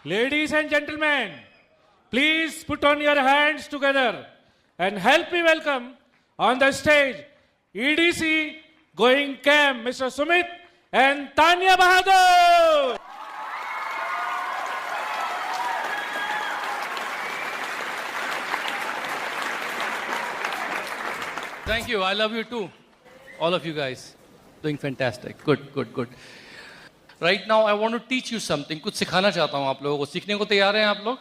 Ladies and gentlemen, please put on your hands together and help me welcome on the stage EDC going camp Mr. Sumit and Tanya Bahadur. Thank you. I love you too. All of you guys. Doing fantastic. Good. Right now, I want to teach you something. कुछ सिखाना चाहता हूँ आप लोगों को. सीखने को तैयार हैं आप लोग?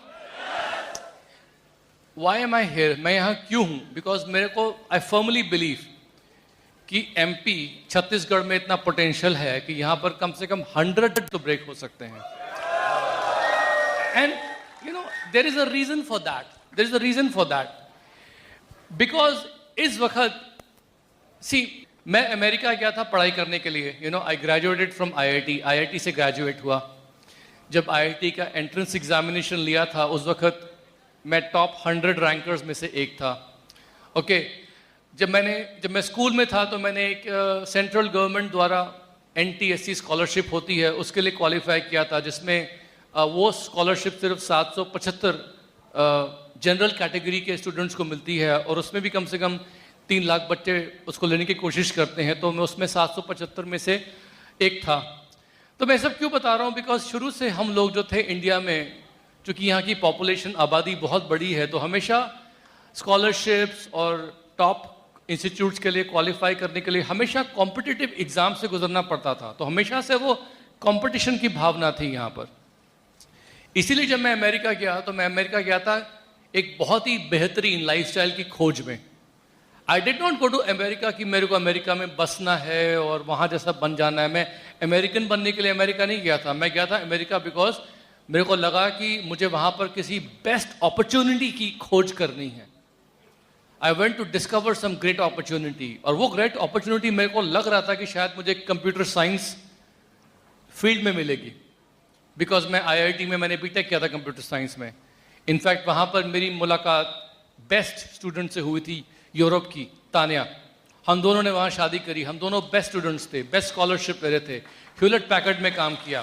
Why am I here? मैं यहाँ क्यों हूँ? Because मेरे को I firmly believe कि MP छत्तीसगढ़ में इतना पोटेंशियल है कि यहाँ पर कम से कम 100 तो ब्रेक हो सकते हैं. And you know there is a reason for that. There is a reason for that. Because इस वक्त सी मैं अमेरिका गया था पढ़ाई करने के लिए. You know I graduated from IIT से ग्रेजुएट हुआ. जब आईआईटी का एंट्रेंस एग्जामिनेशन लिया था उस वक्त मैं टॉप 100 रैंकर्स में से एक था. ओके जब मैं स्कूल में था तो मैंने एक सेंट्रल गवर्नमेंट द्वारा NTSC स्कॉलरशिप होती है उसके लिए क्वालिफाई किया था, जिसमें वो स्कॉलरशिप सिर्फ 775 जनरल कैटेगरी के स्टूडेंट्स को मिलती है और उसमें भी कम से कम 3 लाख बच्चे उसको लेने की कोशिश करते हैं. तो मैं उसमें 775 में से एक था. तो मैं सब क्यों बता रहा हूँ? बिकॉज शुरू से हम लोग जो थे इंडिया में, चूँकि यहाँ की पॉपुलेशन आबादी बहुत बड़ी है, तो हमेशा स्कॉलरशिप्स और टॉप इंस्टीट्यूट्स के लिए क्वालिफाई करने के लिए हमेशा कॉम्पिटिटिव एग्ज़ाम से गुजरना पड़ता था. तो हमेशा से वो कॉम्पिटिशन की भावना थी यहाँ पर. इसीलिए जब मैं अमेरिका गया तो मैं अमेरिका गया था एक बहुत ही बेहतरीन लाइफस्टाइल की खोज में. I did not go to America कि मेरे को अमेरिका में बसना है और वहाँ जैसा बन जाना है. मैं अमेरिकन बनने के लिए अमेरिका नहीं गया था. मैं गया था अमेरिका बिकॉज मेरे को लगा कि मुझे वहाँ पर किसी बेस्ट अपॉर्चुनिटी की खोज करनी है. I went to discover some great opportunity. और वो ग्रेट अपॉर्चुनिटी मेरे को लग रहा था कि शायद मुझे कंप्यूटर साइंस फील्ड में मिलेगी. बिकॉज मैं IIT में मैंने बीटेक किया था कंप्यूटर साइंस में. इनफैक्ट वहाँ पर मेरी मुलाकात बेस्ट स्टूडेंट से हुई थी यूरोप की, तान्या. हम दोनों ने वहाँ शादी करी. हम दोनों बेस्ट स्टूडेंट्स थे, बेस्ट स्कॉलरशिप ले रहे थे. ह्यूलेट पैकर्ड में काम किया.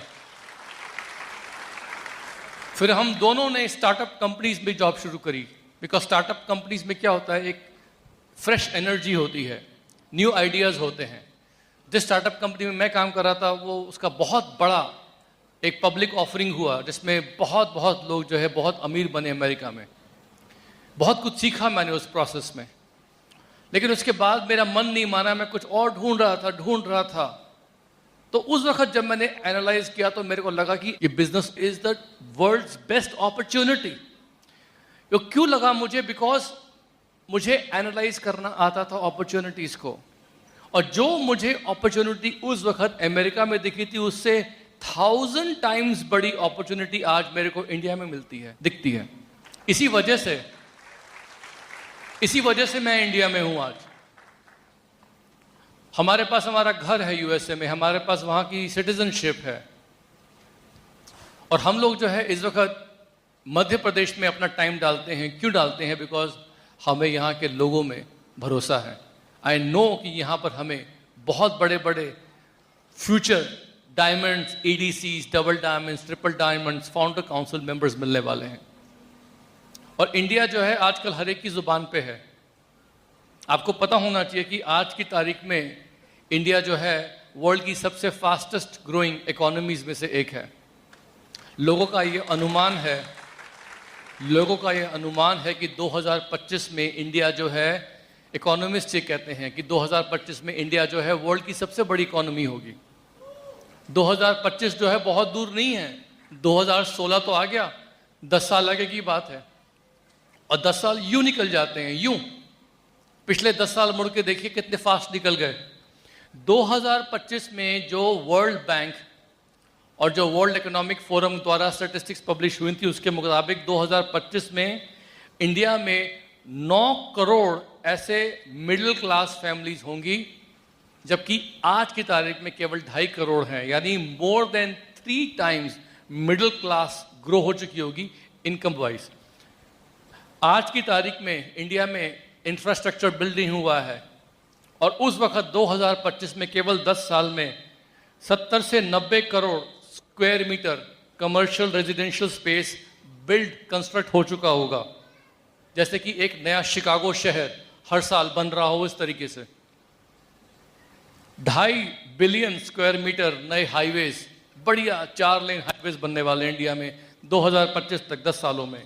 फिर हम दोनों ने स्टार्टअप कंपनीज में जॉब शुरू करी. बिकॉज स्टार्टअप कंपनीज में क्या होता है, एक फ्रेश एनर्जी होती है, न्यू आइडियाज़ होते हैं. जिस स्टार्टअप कंपनी में मैं काम कर रहा था वो उसका बहुत बड़ा एक पब्लिक ऑफरिंग हुआ जिसमें बहुत लोग जो है बहुत अमीर बने अमेरिका में. बहुत कुछ सीखा मैंने उस प्रोसेस में. लेकिन उसके बाद मेरा मन नहीं माना. मैं कुछ और ढूंढ रहा था. तो उस वक्त जब मैंने एनालाइज किया तो मेरे को लगा कि ये business is the world's best opportunity. ये क्यों लगा मुझे? बिकॉज मुझे एनालाइज करना आता था अपॉर्चुनिटीज को. और जो मुझे अपॉर्चुनिटी उस वक्त अमेरिका में दिखी थी उससे 1000 टाइम्स बड़ी अपॉर्चुनिटी आज मेरे को इंडिया में दिखती है. इसी वजह से मैं इंडिया में हूं आज. हमारे पास हमारा घर है USA में, हमारे पास वहां की सिटीजनशिप है. और हम लोग जो है इस वक्त मध्य प्रदेश में अपना टाइम डालते हैं. क्यों डालते हैं? बिकॉज हमें यहाँ के लोगों में भरोसा है. आई नो कि यहाँ पर हमें बहुत बड़े future diamonds, EDCs, double diamonds, triple diamonds, founder council members मिलने वाले हैं. और इंडिया जो है आजकल हर एक की जुबान पे है. आपको पता होना चाहिए कि आज की तारीख में इंडिया जो है वर्ल्ड की सबसे फास्टेस्ट ग्रोइंग इकोनॉमीज में से एक है. लोगों का ये अनुमान है कि 2025 में इंडिया जो है, इकोनॉमिस्ट ये कहते हैं कि 2025 में इंडिया जो है वर्ल्ड की सबसे बड़ी इकोनॉमी होगी. 2025 जो है बहुत दूर नहीं है. 2016 तो आ गया, 10 साल आगे की बात है. और 10 साल यूं निकल जाते हैं, यूं. पिछले 10 साल मुड़ के देखिए कितने फास्ट निकल गए. 2025 में जो वर्ल्ड बैंक और जो वर्ल्ड इकोनॉमिक फोरम द्वारा स्टैटिस्टिक्स पब्लिश हुई थी उसके मुताबिक 2025 में इंडिया में 9 करोड़ ऐसे मिडिल क्लास फैमिलीज होंगी, जबकि आज की तारीख में केवल 2.5 करोड़ हैं. यानी more than 3 times middle class grow हो चुकी होगी इनकम वाइज. आज की तारीख में इंडिया में इंफ्रास्ट्रक्चर बिल्डिंग हुआ है और उस वक्त 2025 में केवल 10 साल में 70 से 90 crore square metre commercial residential space build construct हो चुका होगा, जैसे कि एक नया शिकागो शहर हर साल बन रहा हो इस तरीके से। 2.5 बिलियन स्क्वायर मीटर नए हाईवेज, बढ़िया 4 लेन हाईवेज बनने वाले इंडिया में 2025 तक, 10 सालों में।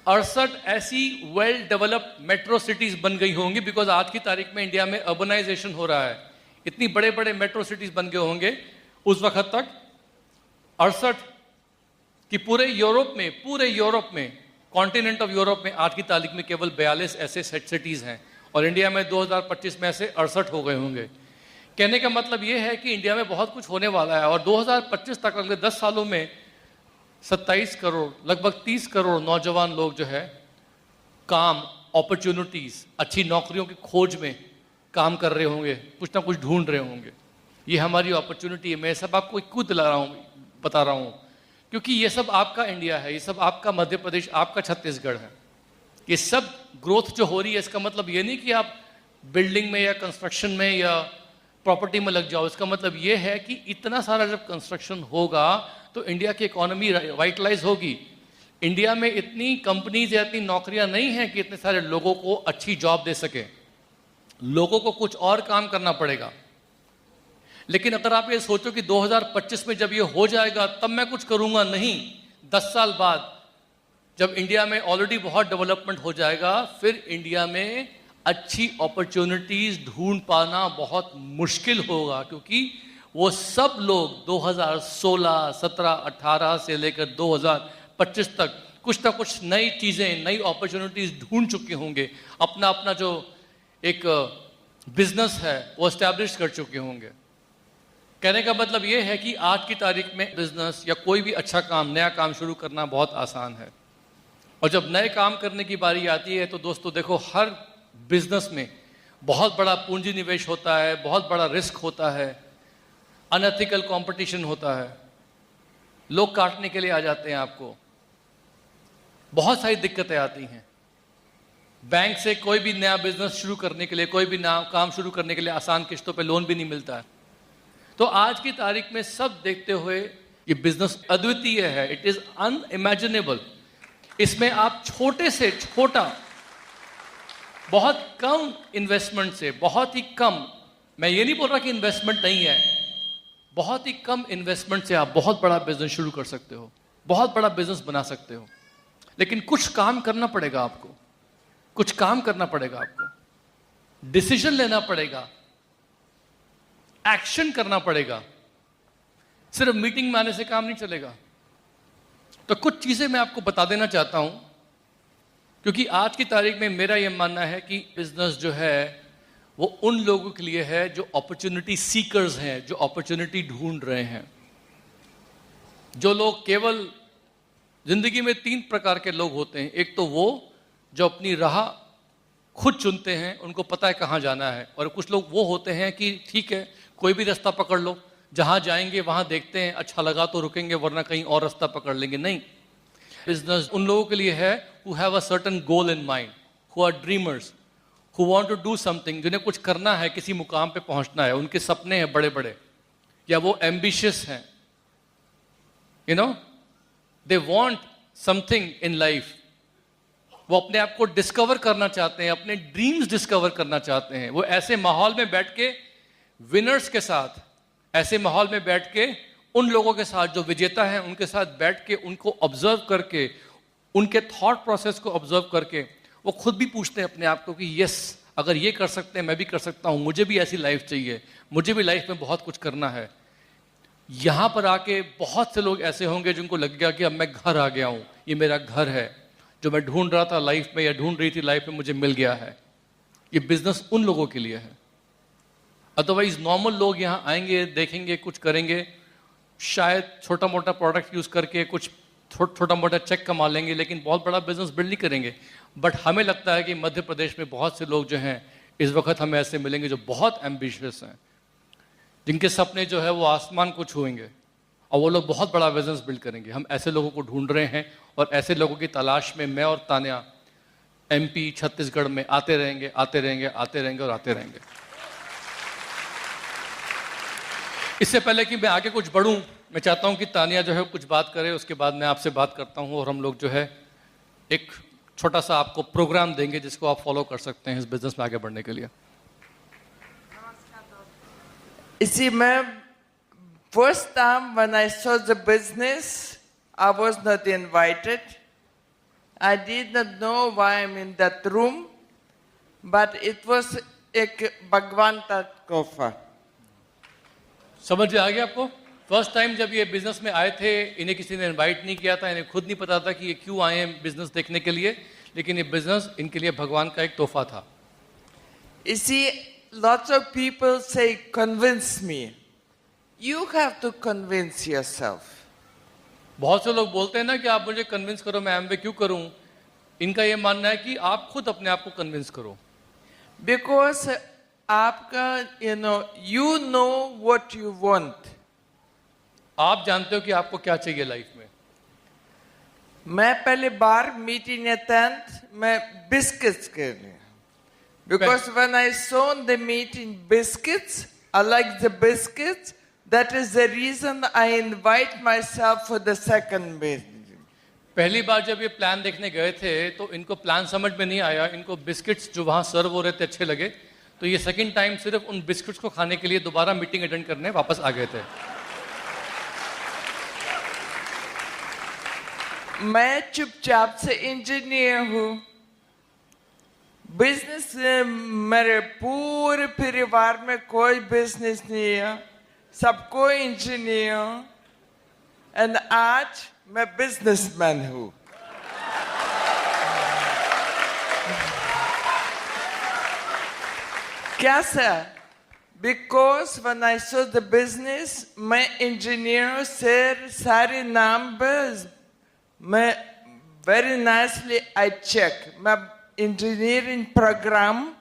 68 ऐसी वेल डेवलप्ड मेट्रो सिटीज बन गई होंगी, बिकॉज आज की तारीख में इंडिया में अर्बनाइजेशन हो रहा है। इतनी बड़े बड़े मेट्रो सिटीज बन गए होंगे उस वक्त तक 68 कि पूरे यूरोप में कॉन्टिनेंट ऑफ यूरोप में आज की तारीख में केवल 42 ऐसे सिटीज हैं, और इंडिया में 2025 में ऐसे 68 हो गए होंगे। कहने का मतलब ये है कि इंडिया में बहुत कुछ होने वाला है, और 2025 तक अगले 10 सालों में 27 करोड़, लगभग 30 करोड़ नौजवान लोग जो है काम, अपॉर्चुनिटीज, अच्छी नौकरियों की खोज में काम कर रहे होंगे, कुछ ना कुछ ढूंढ रहे होंगे। ये हमारी अपॉर्चुनिटी है। मैं सब आपको क्यों बता रहा हूँ, क्योंकि ये सब आपका इंडिया है, ये सब आपका मध्य प्रदेश, आपका छत्तीसगढ़ है। ये सब ग्रोथ जो हो रही है, इसका मतलब ये नहीं कि आप बिल्डिंग में या कंस्ट्रक्शन में या प्रॉपर्टी में लग जाओ। इसका मतलब ये है कि इतना सारा जब कंस्ट्रक्शन होगा तो इंडिया की इकोनॉमी वाइटलाइज होगी। इंडिया में इतनी कंपनीज या इतनी नौकरियां नहीं हैं कि इतने सारे लोगों को अच्छी जॉब दे सके। लोगों को कुछ और काम करना पड़ेगा। लेकिन अगर आप ये सोचो कि 2025 में जब ये हो जाएगा तब मैं कुछ करूंगा, नहीं, 10 साल बाद जब इंडिया में ऑलरेडी बहुत डेवलपमेंट हो जाएगा, फिर इंडिया में अच्छी अपॉर्चुनिटीज ढूंढ पाना बहुत मुश्किल होगा, क्योंकि वो सब लोग 2016, 17, 18 से लेकर 2025 तक कुछ ना कुछ नई चीजें, नई अपॉर्चुनिटीज ढूंढ चुके होंगे। अपना अपना जो एक बिजनेस है वो एस्टैब्लिश कर चुके होंगे। कहने का मतलब ये है कि आज की तारीख में बिजनेस या कोई भी अच्छा काम, नया काम शुरू करना बहुत आसान है। और जब नए काम करने की बारी आती है तो दोस्तों देखो, हर बिजनेस में बहुत बड़ा पूंजी निवेश होता है, बहुत बड़ा रिस्क होता है, अनएथिकल कंपटीशन होता है, लोग काटने के लिए आ जाते हैं आपको, बहुत सारी दिक्कतें आती हैं। बैंक से कोई भी नया बिजनेस शुरू करने के लिए, कोई भी नया काम शुरू करने के लिए आसान किस्तों पे लोन भी नहीं मिलता है। तो आज की तारीख में सब देखते हुए ये बिजनेस अद्वितीय है, इट इज अनइमेजिनेबल। इसमें आप छोटे से छोटा, बहुत कम इन्वेस्टमेंट से, बहुत ही कम, मैं ये नहीं बोल रहा कि इन्वेस्टमेंट नहीं है, बहुत ही कम इन्वेस्टमेंट से आप बहुत बड़ा बिजनेस शुरू कर सकते हो, बहुत बड़ा बिजनेस बना सकते हो। लेकिन कुछ काम करना पड़ेगा आपको, कुछ काम करना पड़ेगा आपको, डिसीजन लेना पड़ेगा, एक्शन करना पड़ेगा। सिर्फ मीटिंग में आने से काम नहीं चलेगा। तो कुछ चीजें मैं आपको बता देना चाहता हूं, क्योंकि आज की तारीख में मेरा यह मानना है कि बिजनेस जो है वो उन लोगों के लिए है जो अपॉर्चुनिटी सीकर्स हैं, जो अपॉर्चुनिटी ढूंढ रहे हैं। जो लोग केवल, जिंदगी में 3 प्रकार के लोग होते हैं। एक तो वो जो अपनी राह खुद चुनते हैं, उनको पता है कहाँ जाना है। और कुछ लोग वो होते हैं कि ठीक है, कोई भी रास्ता पकड़ लो, जहां जाएंगे वहां देखते हैं, अच्छा लगा तो रुकेंगे, वरना कहीं और रास्ता पकड़ लेंगे। नहीं, बिजनेस उन लोगों के लिए है who have a certain goal in mind, who are dreamers, who want to do something, जिन्हें कुछ करना है, किसी मुकाम पे पहुंचना है, उनके सपने हैं बड़े बड़े, या वो एम्बिशियस हैं, you know, they want something in life. वो अपने आप को डिस्कवर करना चाहते हैं, अपने ड्रीम्स डिस्कवर करना चाहते हैं। वो ऐसे माहौल में बैठ के विनर्स के साथ, ऐसे माहौल में बैठ के उन लोगों के साथ जो विजेता हैं उनके साथ बैठ के, उनको ऑब्जर्व करके, उनके थॉट प्रोसेस को ऑब्जर्व करके वो खुद भी पूछते हैं अपने आप को कि यस, अगर ये कर सकते हैं मैं भी कर सकता हूं, मुझे भी ऐसी लाइफ चाहिए, मुझे भी लाइफ में बहुत कुछ करना है। यहां पर आके बहुत से लोग ऐसे होंगे जिनको लगेगा कि अब मैं घर आ गया हूं, ये मेरा घर है, जो मैं ढूंढ रहा था लाइफ में या ढूंढ रही थी लाइफ में, मुझे मिल गया है। ये बिजनेस उन लोगों के लिए है। अदरवाइज नॉर्मल लोग यहाँ आएंगे, देखेंगे, कुछ करेंगे, शायद छोटा मोटा प्रोडक्ट यूज करके कुछ छोटा मोटा चेक कमा लेंगे, लेकिन बहुत बड़ा बिजनेस बिल्ड नहीं करेंगे। बट हमें लगता है कि मध्य प्रदेश में बहुत से लोग जो हैं इस वक्त हमें ऐसे मिलेंगे जो बहुत एम्बिशियस हैं, जिनके सपने जो है वो आसमान को छुएंगे, और वो लोग बहुत बड़ा बिजनेस बिल्ड करेंगे। हम ऐसे लोगों को ढूंढ रहे हैं, और ऐसे लोगों की तलाश में मैं और तान्या MP छत्तीसगढ़ में आते रहेंगे, आते रहेंगे, आते रहेंगे और आते रहेंगे। इससे पहले कि मैं आगे कुछ बढ़ूं, मैं चाहता हूं कि तानिया जो है कुछ बात करे, उसके बाद मैं आपसे बात करता हूं और हम लोग जो है एक छोटा सा आपको प्रोग्राम देंगे जिसको आप फॉलो कर सकते हैं इस बिजनेस में आगे बढ़ने के लिए। See, ma'am, first time when I saw the business, I was not invited. I did not know why I'm in that room, but it was एक भगवान का तोहफा। समझ में आ गया आपको? फर्स्ट टाइम जब ये बिजनेस में आए थे, इन्हें किसी ने इनवाइट नहीं किया था, इन्हें खुद नहीं पता था कि ये क्यों आए हैं बिजनेस देखने के लिए, लेकिन ये बिजनेस इनके लिए भगवान का एक तोहफा था। You see, lots of people say, convince me. You have to convince yourself. बहुत से लोग बोलते हैं ना कि आप मुझे कन्विंस करो, मैं एमवे क्यों करूं? इनका ये मानना है कि आप खुद अपने आप को कन्विंस करो। Because आपका, you know what you want. आप जानते हो कि आपको क्या चाहिए लाइफ में। मैं पहले बार मीटिंग अटेंड मैं बिस्किट्स के लिए, because when I saw the meeting biscuits, I like the biscuits. That is the reason I invite myself for the second meeting. पहली बार जब ये प्लान देखने गए थे तो इनको प्लान समझ में नहीं आया, इनको बिस्किट्स जो वहाँ सर्व हो रहे थे अच्छे लगे, तो ये सेकंड टाइम सिर्फ उन बिस्किट्स को खाने के लिए दोबारा मीटिंग अटेंड करने वापस आ गए थे। मैं चुपचाप से इंजीनियर हूँ। बिजनेस मेरे पूरे परिवार में कोई बिजनेस नहीं है, सबको इंजीनियर, एंड आज मैं बिजनेसमैन हूँ। कैसा? Because when I saw the business, मैं इंजीनियर से सारे numbers मैं very nicely I check. मैं इंजीनियरिंग प्रोग्राम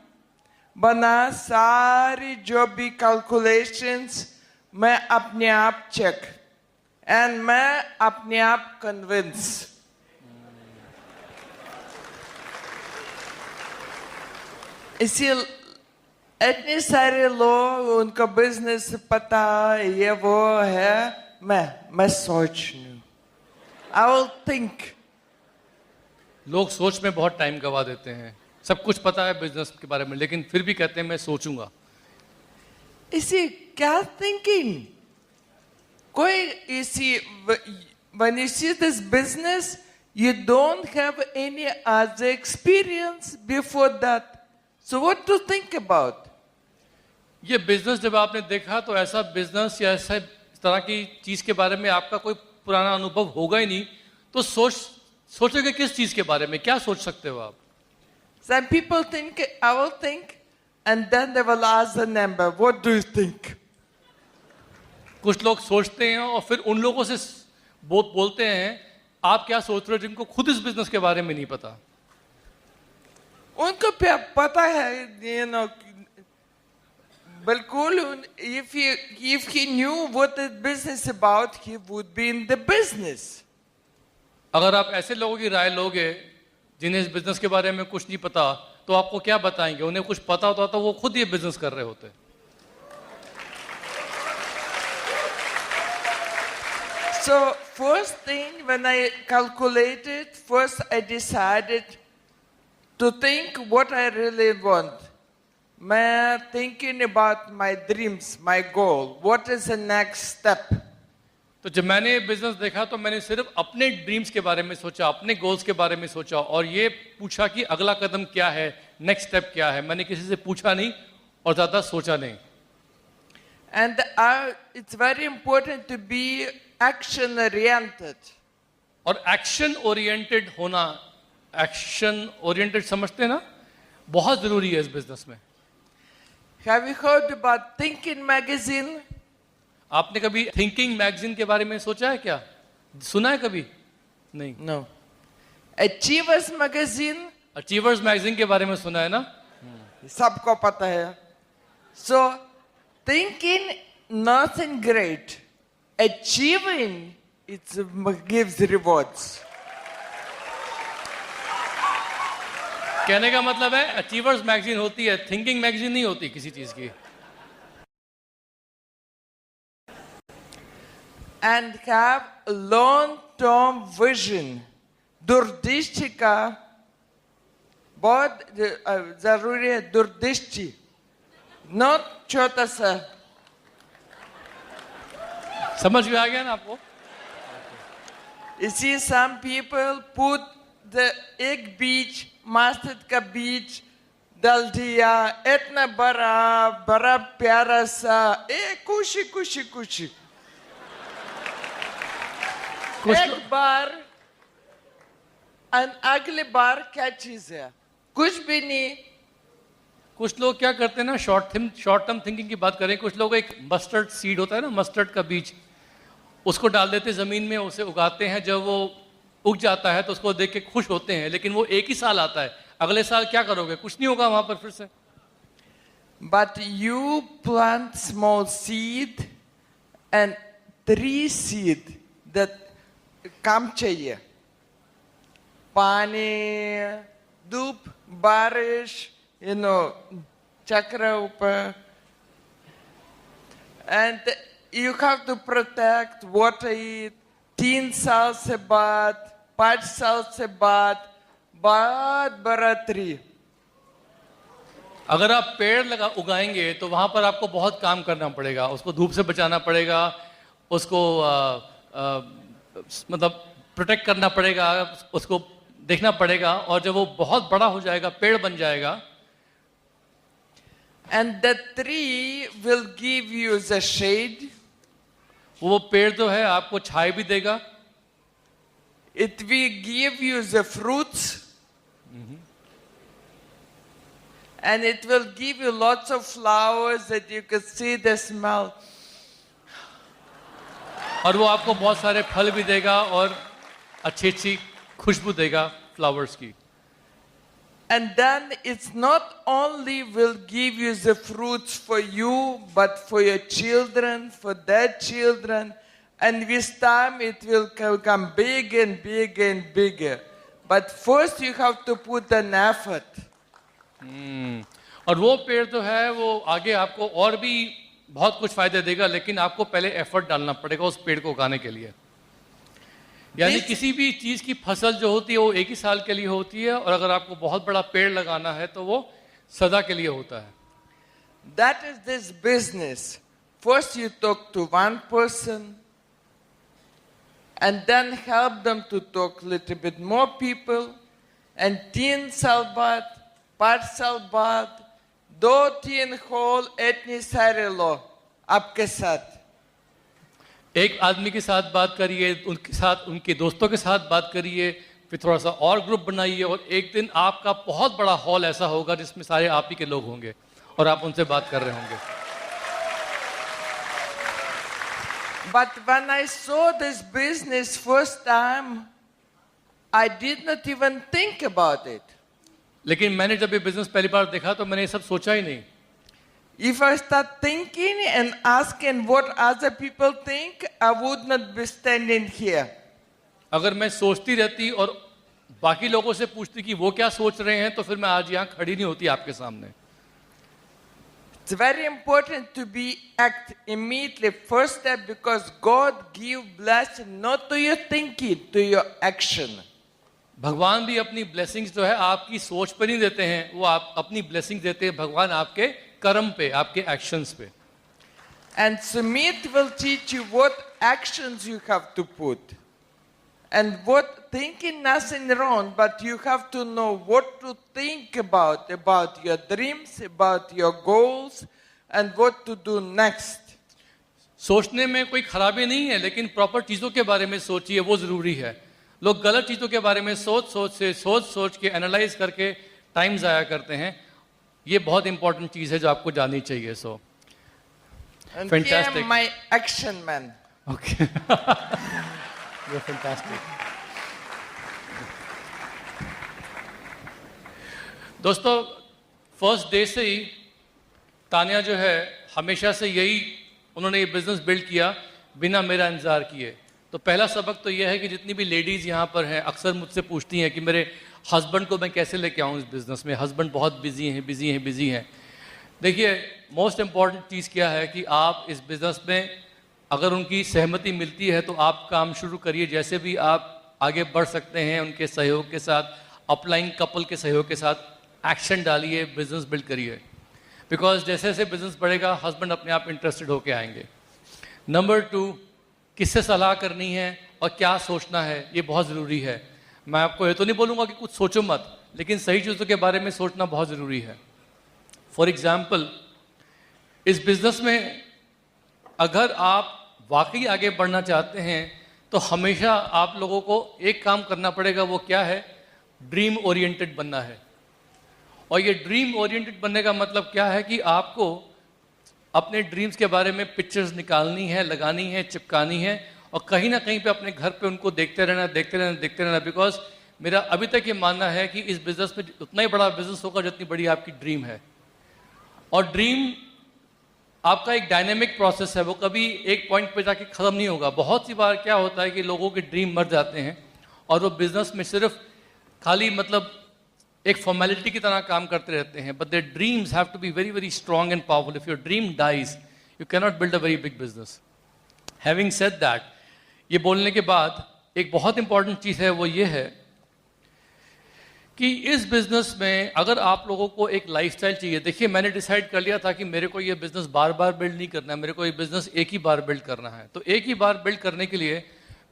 बना, सारी जो भी कैलकुलेशंस मैं अपने आप चेक, एंड मैं अपने आप कन्विंस। इसी इतने सारे लोग उनको बिजनेस पता ये वो है, मैं सोच लूं, आई विल थिंक। लोग सोच में बहुत टाइम गवा देते हैं, सब कुछ पता है बिजनेस के बारे में, लेकिन फिर भी कहते हैं मैं सोचूंगा। इसी क्या थिंकिंग? कोई इसी when you see this business, you don't have any other experience before that, so what to think about? ये बिजनेस जब आपने देखा तो ऐसा बिजनेस या ऐसा इस तरह की चीज के बारे में आपका कोई पुराना अनुभव होगा ही नहीं, तो सोचोगे किस चीज के बारे में, क्या सोच सकते हो आप? Some people think, I will think, and then they will ask the number, what do you think? कुछ लोग सोचते हैं और फिर उन लोगों से बोलते हैं आप क्या सोच रहे हो, जिनको खुद इस बिजनेस के बारे में नहीं पता। उनको पता है, बिल्कुल, if he knew what the business is about, he would be in the business. अगर आप ऐसे लोगों की राय लोगे जिन्हें इस बिजनेस के बारे में कुछ नहीं पता, तो आपको क्या बताएंगे? उन्हें कुछ पता होता तो वो खुद ये बिजनेस कर रहे होते। So first thing, when I calculated, first I decided to think what I really want. मैं thinking about my dreams, my goal. What is the next step? तो जब मैंने ये बिजनेस देखा तो मैंने सिर्फ अपने ड्रीम्स के बारे में सोचा, अपने गोल्स के बारे में सोचा और ये पूछा कि अगला कदम क्या है, नेक्स्ट स्टेप क्या है। मैंने किसी से पूछा नहीं और ज्यादा सोचा नहीं। And it's very important to be action oriented. और एक्शन ओरिएंटेड होना, एक्शन ओरिएंटेड समझते हैं ना, बहुत जरूरी है इस बिजनेस में। Have you heard about Thinking magazine? आपने कभी थिंकिंग मैगजीन के बारे में सोचा है क्या? सुना है कभी? नहीं। No. Achievers magazine? Achievers magazine के बारे में सुना है ना? सबको पता है। So thinking nothing great, achieving it gives rewards. कहने का मतलब है अचीवर्स मैगजीन होती है, थिंकिंग मैगजीन नहीं होती किसी चीज की। and have a long-term vision. दूरदृष्टि का बहुत जरूरी है. दूरदृष्टि, not छोटा सा. समझ में आ गया ना आपको? You see, some people put the egg beach, mustard का बीज डाल दिया, इतना बड़ा बड़ा प्यारा सा, खुशी खुशी खुशी. एक बार और अगले बार क्या चीज है? कुछ भी नहीं. कुछ लोग क्या करते हैं ना, शॉर्ट टर्म थिंकिंग की बात करें, कुछ लोग एक मस्टर्ड सीड होता है ना, मस्टर्ड का बीज, उसको डाल देते जमीन में, उसे उगाते हैं. जब वो उग जाता है तो उसको देख के खुश होते हैं, लेकिन वो एक ही साल आता है. अगले साल क्या करोगे? कुछ नहीं होगा वहां पर फिर से. But you plant small seed and 3 seed that काम चाहिए. पानी, धूप, बारिश, चक्र ऊपर. And you have to protect, water it. 3 साल से बाद, 5 साल से बाद, बहुत बड़ा ट्री. अगर आप पेड़ उगाएंगे तो वहां पर आपको बहुत काम करना पड़ेगा. उसको धूप से बचाना पड़ेगा, उसको मतलब प्रोटेक्ट करना पड़ेगा, उसको देखना पड़ेगा. और जब वो बहुत बड़ा हो जाएगा, पेड़ बन जाएगा, and the tree will give you the shade. वो पेड़ जो है आपको छाया भी देगा. It will give you the fruits. And it will give you lots of flowers that you can see the smell. और वो आपको बहुत सारे फल भी देगा और अच्छी अच्छी खुशबू देगा फ्लावर्स की. And then it's not only will give you the fruits for you, but for your children, for their children. And with time it will become bigger and bigger and bigger. But first you have to put an effort. और वो पेड़ जो है वो आगे आपको और भी बहुत कुछ फायदे देगा, लेकिन आपको पहले एफर्ट डालना पड़ेगा उस पेड़ को उगाने के लिए. यानी किसी भी चीज की फसल जो होती है वो एक ही साल के लिए होती है, और अगर आपको बहुत बड़ा पेड़ लगाना है तो वो सदा के लिए होता है. That is this business. First you talk to one person, and then help them to talk a little bit more people, and 3 साल बाद, 5 साल बाद, 2-3 होल इतनी सारे लोग आपके साथ. एक आदमी के साथ बात करिए, उनके साथ, उनके दोस्तों के साथ बात करिए, फिर थोड़ा सा और ग्रुप बनाइए, और एक दिन आपका बहुत बड़ा हॉल ऐसा होगा जिसमें सारे आप ही के लोग होंगे और आप उनसे बात कर रहे होंगे. But when I saw this business first time, I did not even think about it. लेकिन मैंने जब ये बिजनेस पहली बार देखा तो मैंने ये सब सोचा ही नहीं. If I start thinking and asking what other people think, I would not be standing here. अगर मैं सोचती रहती और बाकी लोगों से पूछती कि वो क्या सोच रहे हैं, तो फिर मैं आज यहाँ खड़ी नहीं होती आपके सामने. It's very important to be act immediately first step, because God give blessing not to your thinking, to your action. भगवान भी अपनी ब्लेसिंग्स जो है आपकी सोच पर नहीं देते हैं, वो आप अपनी ब्लेसिंग देते हैं भगवान आपके कर्म पे, आपके एक्शंस पे. And Sumit will teach you what actions you have to put. And what thinking nothing wrong, but you have to know what to think about your dreams, about your goals, and what to do next. सोचने में कोई खराबी नहीं है, लेकिन proper चीजों के बारे में सोचिए, वो जरूरी है. लोग गलत चीजों के बारे में सोच के एनालाइज करके टाइम जाया करते हैं. ये बहुत इंपॉर्टेंट चीज है जो आपको जाननी चाहिए. सो And Fantastic. here my action man. Okay, you're fantastic. दोस्तों, फर्स्ट डे से ही तानिया जो है हमेशा से यही, उन्होंने ये बिजनेस बिल्ड किया बिना मेरा इंतजार किए. तो पहला सबक तो यह है कि जितनी भी लेडीज़ यहाँ पर हैं अक्सर मुझसे पूछती हैं कि मेरे हस्बैंड को मैं कैसे लेके आऊँ इस बिज़नेस में, हस्बैंड बहुत बिजी हैं. देखिए, मोस्ट इम्पॉर्टेंट चीज़ क्या है कि आप इस बिज़नेस में अगर उनकी सहमति मिलती है तो आप काम शुरू करिए, जैसे भी आप आगे बढ़ सकते हैं उनके सहयोग के साथ, अपलाइन कपल के सहयोग के साथ एक्शन डालिए, बिजनेस बिल्ड करिए, बिकॉज जैसे जैसे बिजनेस बढ़ेगा हस्बैंड अपने आप इंटरेस्टेड होके आएंगे। नंबर 2, किससे सलाह करनी है और क्या सोचना है, ये बहुत ज़रूरी है। मैं आपको ये तो नहीं बोलूँगा कि कुछ सोचो मत, लेकिन सही चीज़ों के बारे में सोचना बहुत ज़रूरी है। फॉर एग्ज़ाम्पल, इस बिज़नेस में अगर आप वाकई आगे बढ़ना चाहते हैं तो हमेशा आप लोगों को एक काम करना पड़ेगा, वो क्या है? ड्रीम ओरिएंटेड बनना है। और ये ड्रीम ओरिएंटेड बनने का मतलब क्या है कि आपको अपने ड्रीम्स के बारे में पिक्चर्स निकालनी है, लगानी है, चिपकानी है, और कहीं ना कहीं पे अपने घर पे उनको देखते रहना, बिकॉज मेरा अभी तक ये मानना है कि इस बिजनेस में उतना ही बड़ा बिजनेस होगा जितनी बड़ी आपकी ड्रीम है। और ड्रीम आपका एक डायनेमिक प्रोसेस है, वो कभी एक पॉइंट पे जाके ख़त्म नहीं होगा। बहुत सी बार क्या होता है कि लोगों के ड्रीम मर जाते हैं और वो बिजनेस में सिर्फ खाली मतलब एक फॉर्मेलिटी की तरह काम करते रहते हैं, but their dreams have to be very very strong and powerful. If your dream dies you can not build a very big business. Having said that, ये बोलने के बाद एक बहुत इंपॉर्टेंट चीज़ है, वो ये है कि इस बिजनेस में अगर आप लोगों को एक लाइफस्टाइल चाहिए। देखिए, मैंने डिसाइड कर लिया था कि मेरे को ये बिजनेस बार बार बिल्ड नहीं करना है, मेरे को ये बिजनेस एक ही बार बिल्ड करना है। तो एक ही बार बिल्ड करने के लिए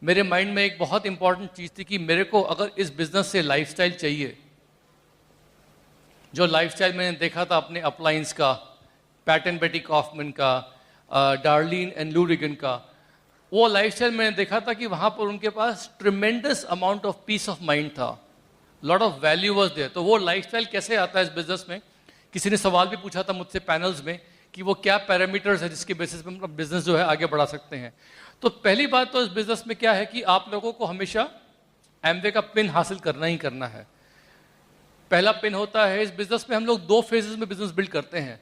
मेरे माइंड में एक बहुत इंपॉर्टेंट चीज़ थी कि मेरे को अगर इस बिजनेस से लाइफस्टाइल चाहिए, जो लाइफस्टाइल मैंने देखा था अपने अपलाइंस का, पैट एंड बेटी कॉफमैन का, डार्लिन एंड लूरिगन का, वो लाइफस्टाइल मैंने देखा था कि वहाँ पर उनके पास tremendous amount of peace of mind था, lot of value was there. तो वो लाइफस्टाइल कैसे आता है इस बिजनेस में? किसी ने सवाल भी पूछा था मुझसे पैनल्स में कि वो क्या पैरामीटर्स है जिसके बेसिस पे हम अपना बिजनेस जो है आगे बढ़ा सकते हैं। तो पहली बात तो इस बिजनेस में क्या है कि आप लोगों को हमेशा एमवे का पिन हासिल करना ही करना है। पहला पिन होता है, इस बिजनेस में हम लोग 2 फेजेस में बिजनेस बिल्ड करते हैं।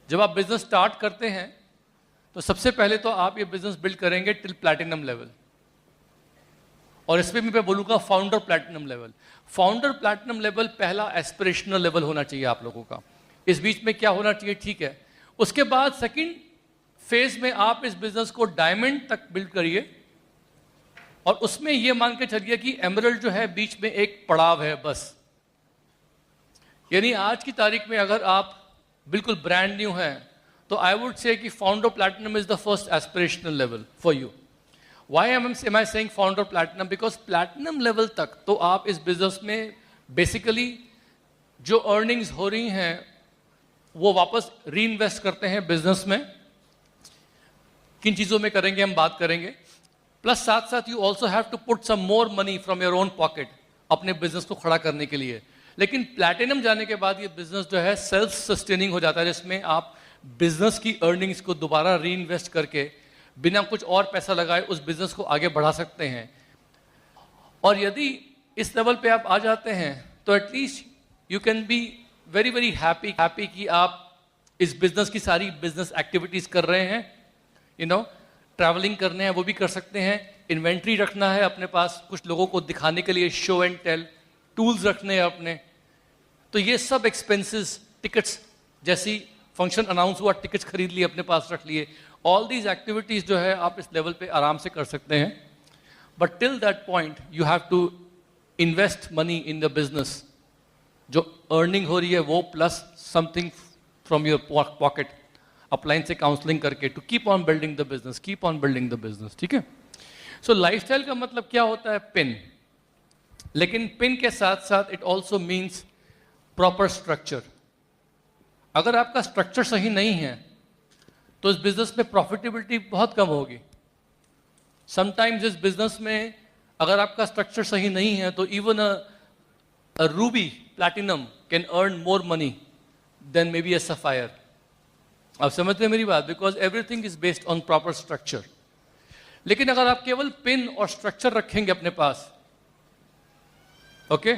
जब आप बिजनेस स्टार्ट करते हैं तो सबसे पहले तो आप ये बिजनेस बिल्ड करेंगे टिल प्लैटिनम लेवल, और इसमें भी मैं बोलूँगा founder platinum level. Founder platinum level पहला एस्पिरेशनल लेवल होना चाहिए आप लोगों का। इस बीच में क्या होना चाहिए? ठीक है, उसके बाद सेकंड फेज में आप इस बिजनेस को डायमंड तक बिल्ड करिए, और उसमें ये मान के चलिए कि एमरल्ड जो है बीच में एक पड़ाव है बस। यानी आज की तारीख में अगर आप बिल्कुल ब्रांड न्यू हैं तो आई वुड से कि founder platinum is the first aspirational level for you. Why am I saying founder platinum? Because platinum level तक तो आप इस बिजनेस में बेसिकली जो अर्निंग्स हो रही हैं वो वापस री इन्वेस्ट करते हैं बिजनेस में। किन चीज़ों में करेंगे हम बात करेंगे, प्लस साथ साथ you also have to put some more money from your own pocket अपने बिजनेस को खड़ा करने के लिए। लेकिन प्लैटिनम जाने के बाद ये बिजनेस जो है सेल्फ सस्टेनिंग हो जाता है, जिसमें आप बिजनेस की अर्निंग्स को दोबारा री इन्वेस्ट करके बिना कुछ और पैसा लगाए उस बिजनेस को आगे बढ़ा सकते हैं। और यदि इस लेवल पे आप आ जाते हैं तो at least you can be very very happy कि आप इस बिजनेस की सारी बिजनेस एक्टिविटीज कर रहे हैं। ट्रैवलिंग करने हैं वो भी कर सकते हैं, इन्वेंट्री रखना है अपने पास, कुछ लोगों को दिखाने के लिए शो एंड टेल, टूल्स रखने हैं अपने। तो ये सब एक्सपेंसेस, टिकट्स, जैसी फंक्शन अनाउंस हुआ टिकट्स खरीद लिए, अपने पास रख लिए। ऑल दीज एक्टिविटीज जो है आप इस लेवल पे आराम से कर सकते हैं। But till that point you have to invest money in the business. जो अर्निंग हो रही है वो plus something from your pocket, upline से काउंसलिंग करके, to keep on building the business, keep on building the business. ठीक है। सो lifestyle का मतलब क्या होता है? पिन। लेकिन पिन के साथ साथ it also means proper structure. अगर आपका स्ट्रक्चर सही नहीं है तो इस बिजनेस में प्रॉफिटेबिलिटी बहुत कम होगी। समटाइम्स इस बिजनेस में अगर आपका स्ट्रक्चर सही नहीं है तो even a ruby platinum can earn more money than may be a sapphire. आप समझते हैं मेरी बात? Because everything is based on proper structure. लेकिन अगर आप केवल पिन और स्ट्रक्चर रखेंगे अपने पास, ओके,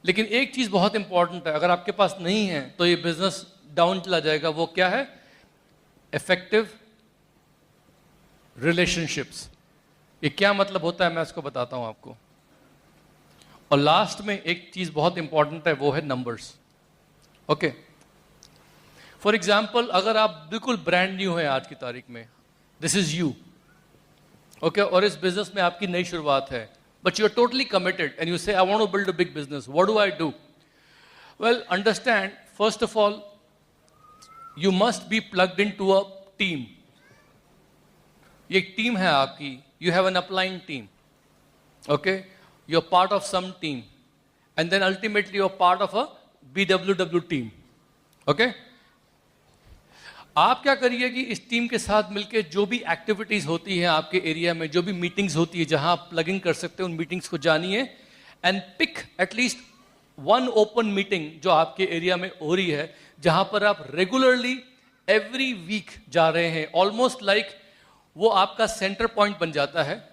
लेकिन एक चीज बहुत इंपॉर्टेंट है, अगर आपके पास नहीं है तो ये बिजनेस डाउन चला जाएगा। वो क्या है? Effective relationships. ये क्या मतलब होता है मैं इसको बताता हूं आपको। और लास्ट में एक चीज बहुत इंपॉर्टेंट है, वो है नंबर्स। ओके, फॉर एग्जाम्पल अगर आप बिल्कुल ब्रांड न्यू हैं आज की तारीख में, दिस इज यू, ओके, और इस बिजनेस में आपकी नई शुरुआत है, but you are totally committed and you say I want to build a big business, what do I do? Well, understand, first of all you must be plugged in to a team. ये एक team है आपकी, you have an upline team, okay, you are part of some team and then ultimately you are part of a BWW team, okay. आप क्या करिए कि इस team के साथ मिलकर जो भी एक्टिविटीज होती हैं आपके एरिया में, जो भी मीटिंग्स होती है जहां आप प्लग इन कर सकते हैं, उन मीटिंग्स को जानिए and pick at least one open meeting जो आपके एरिया में हो रही है, जहां पर आप रेगुलरली एवरी वीक जा रहे हैं, ऑलमोस्ट लाइक वो आपका सेंटर पॉइंट बन जाता है,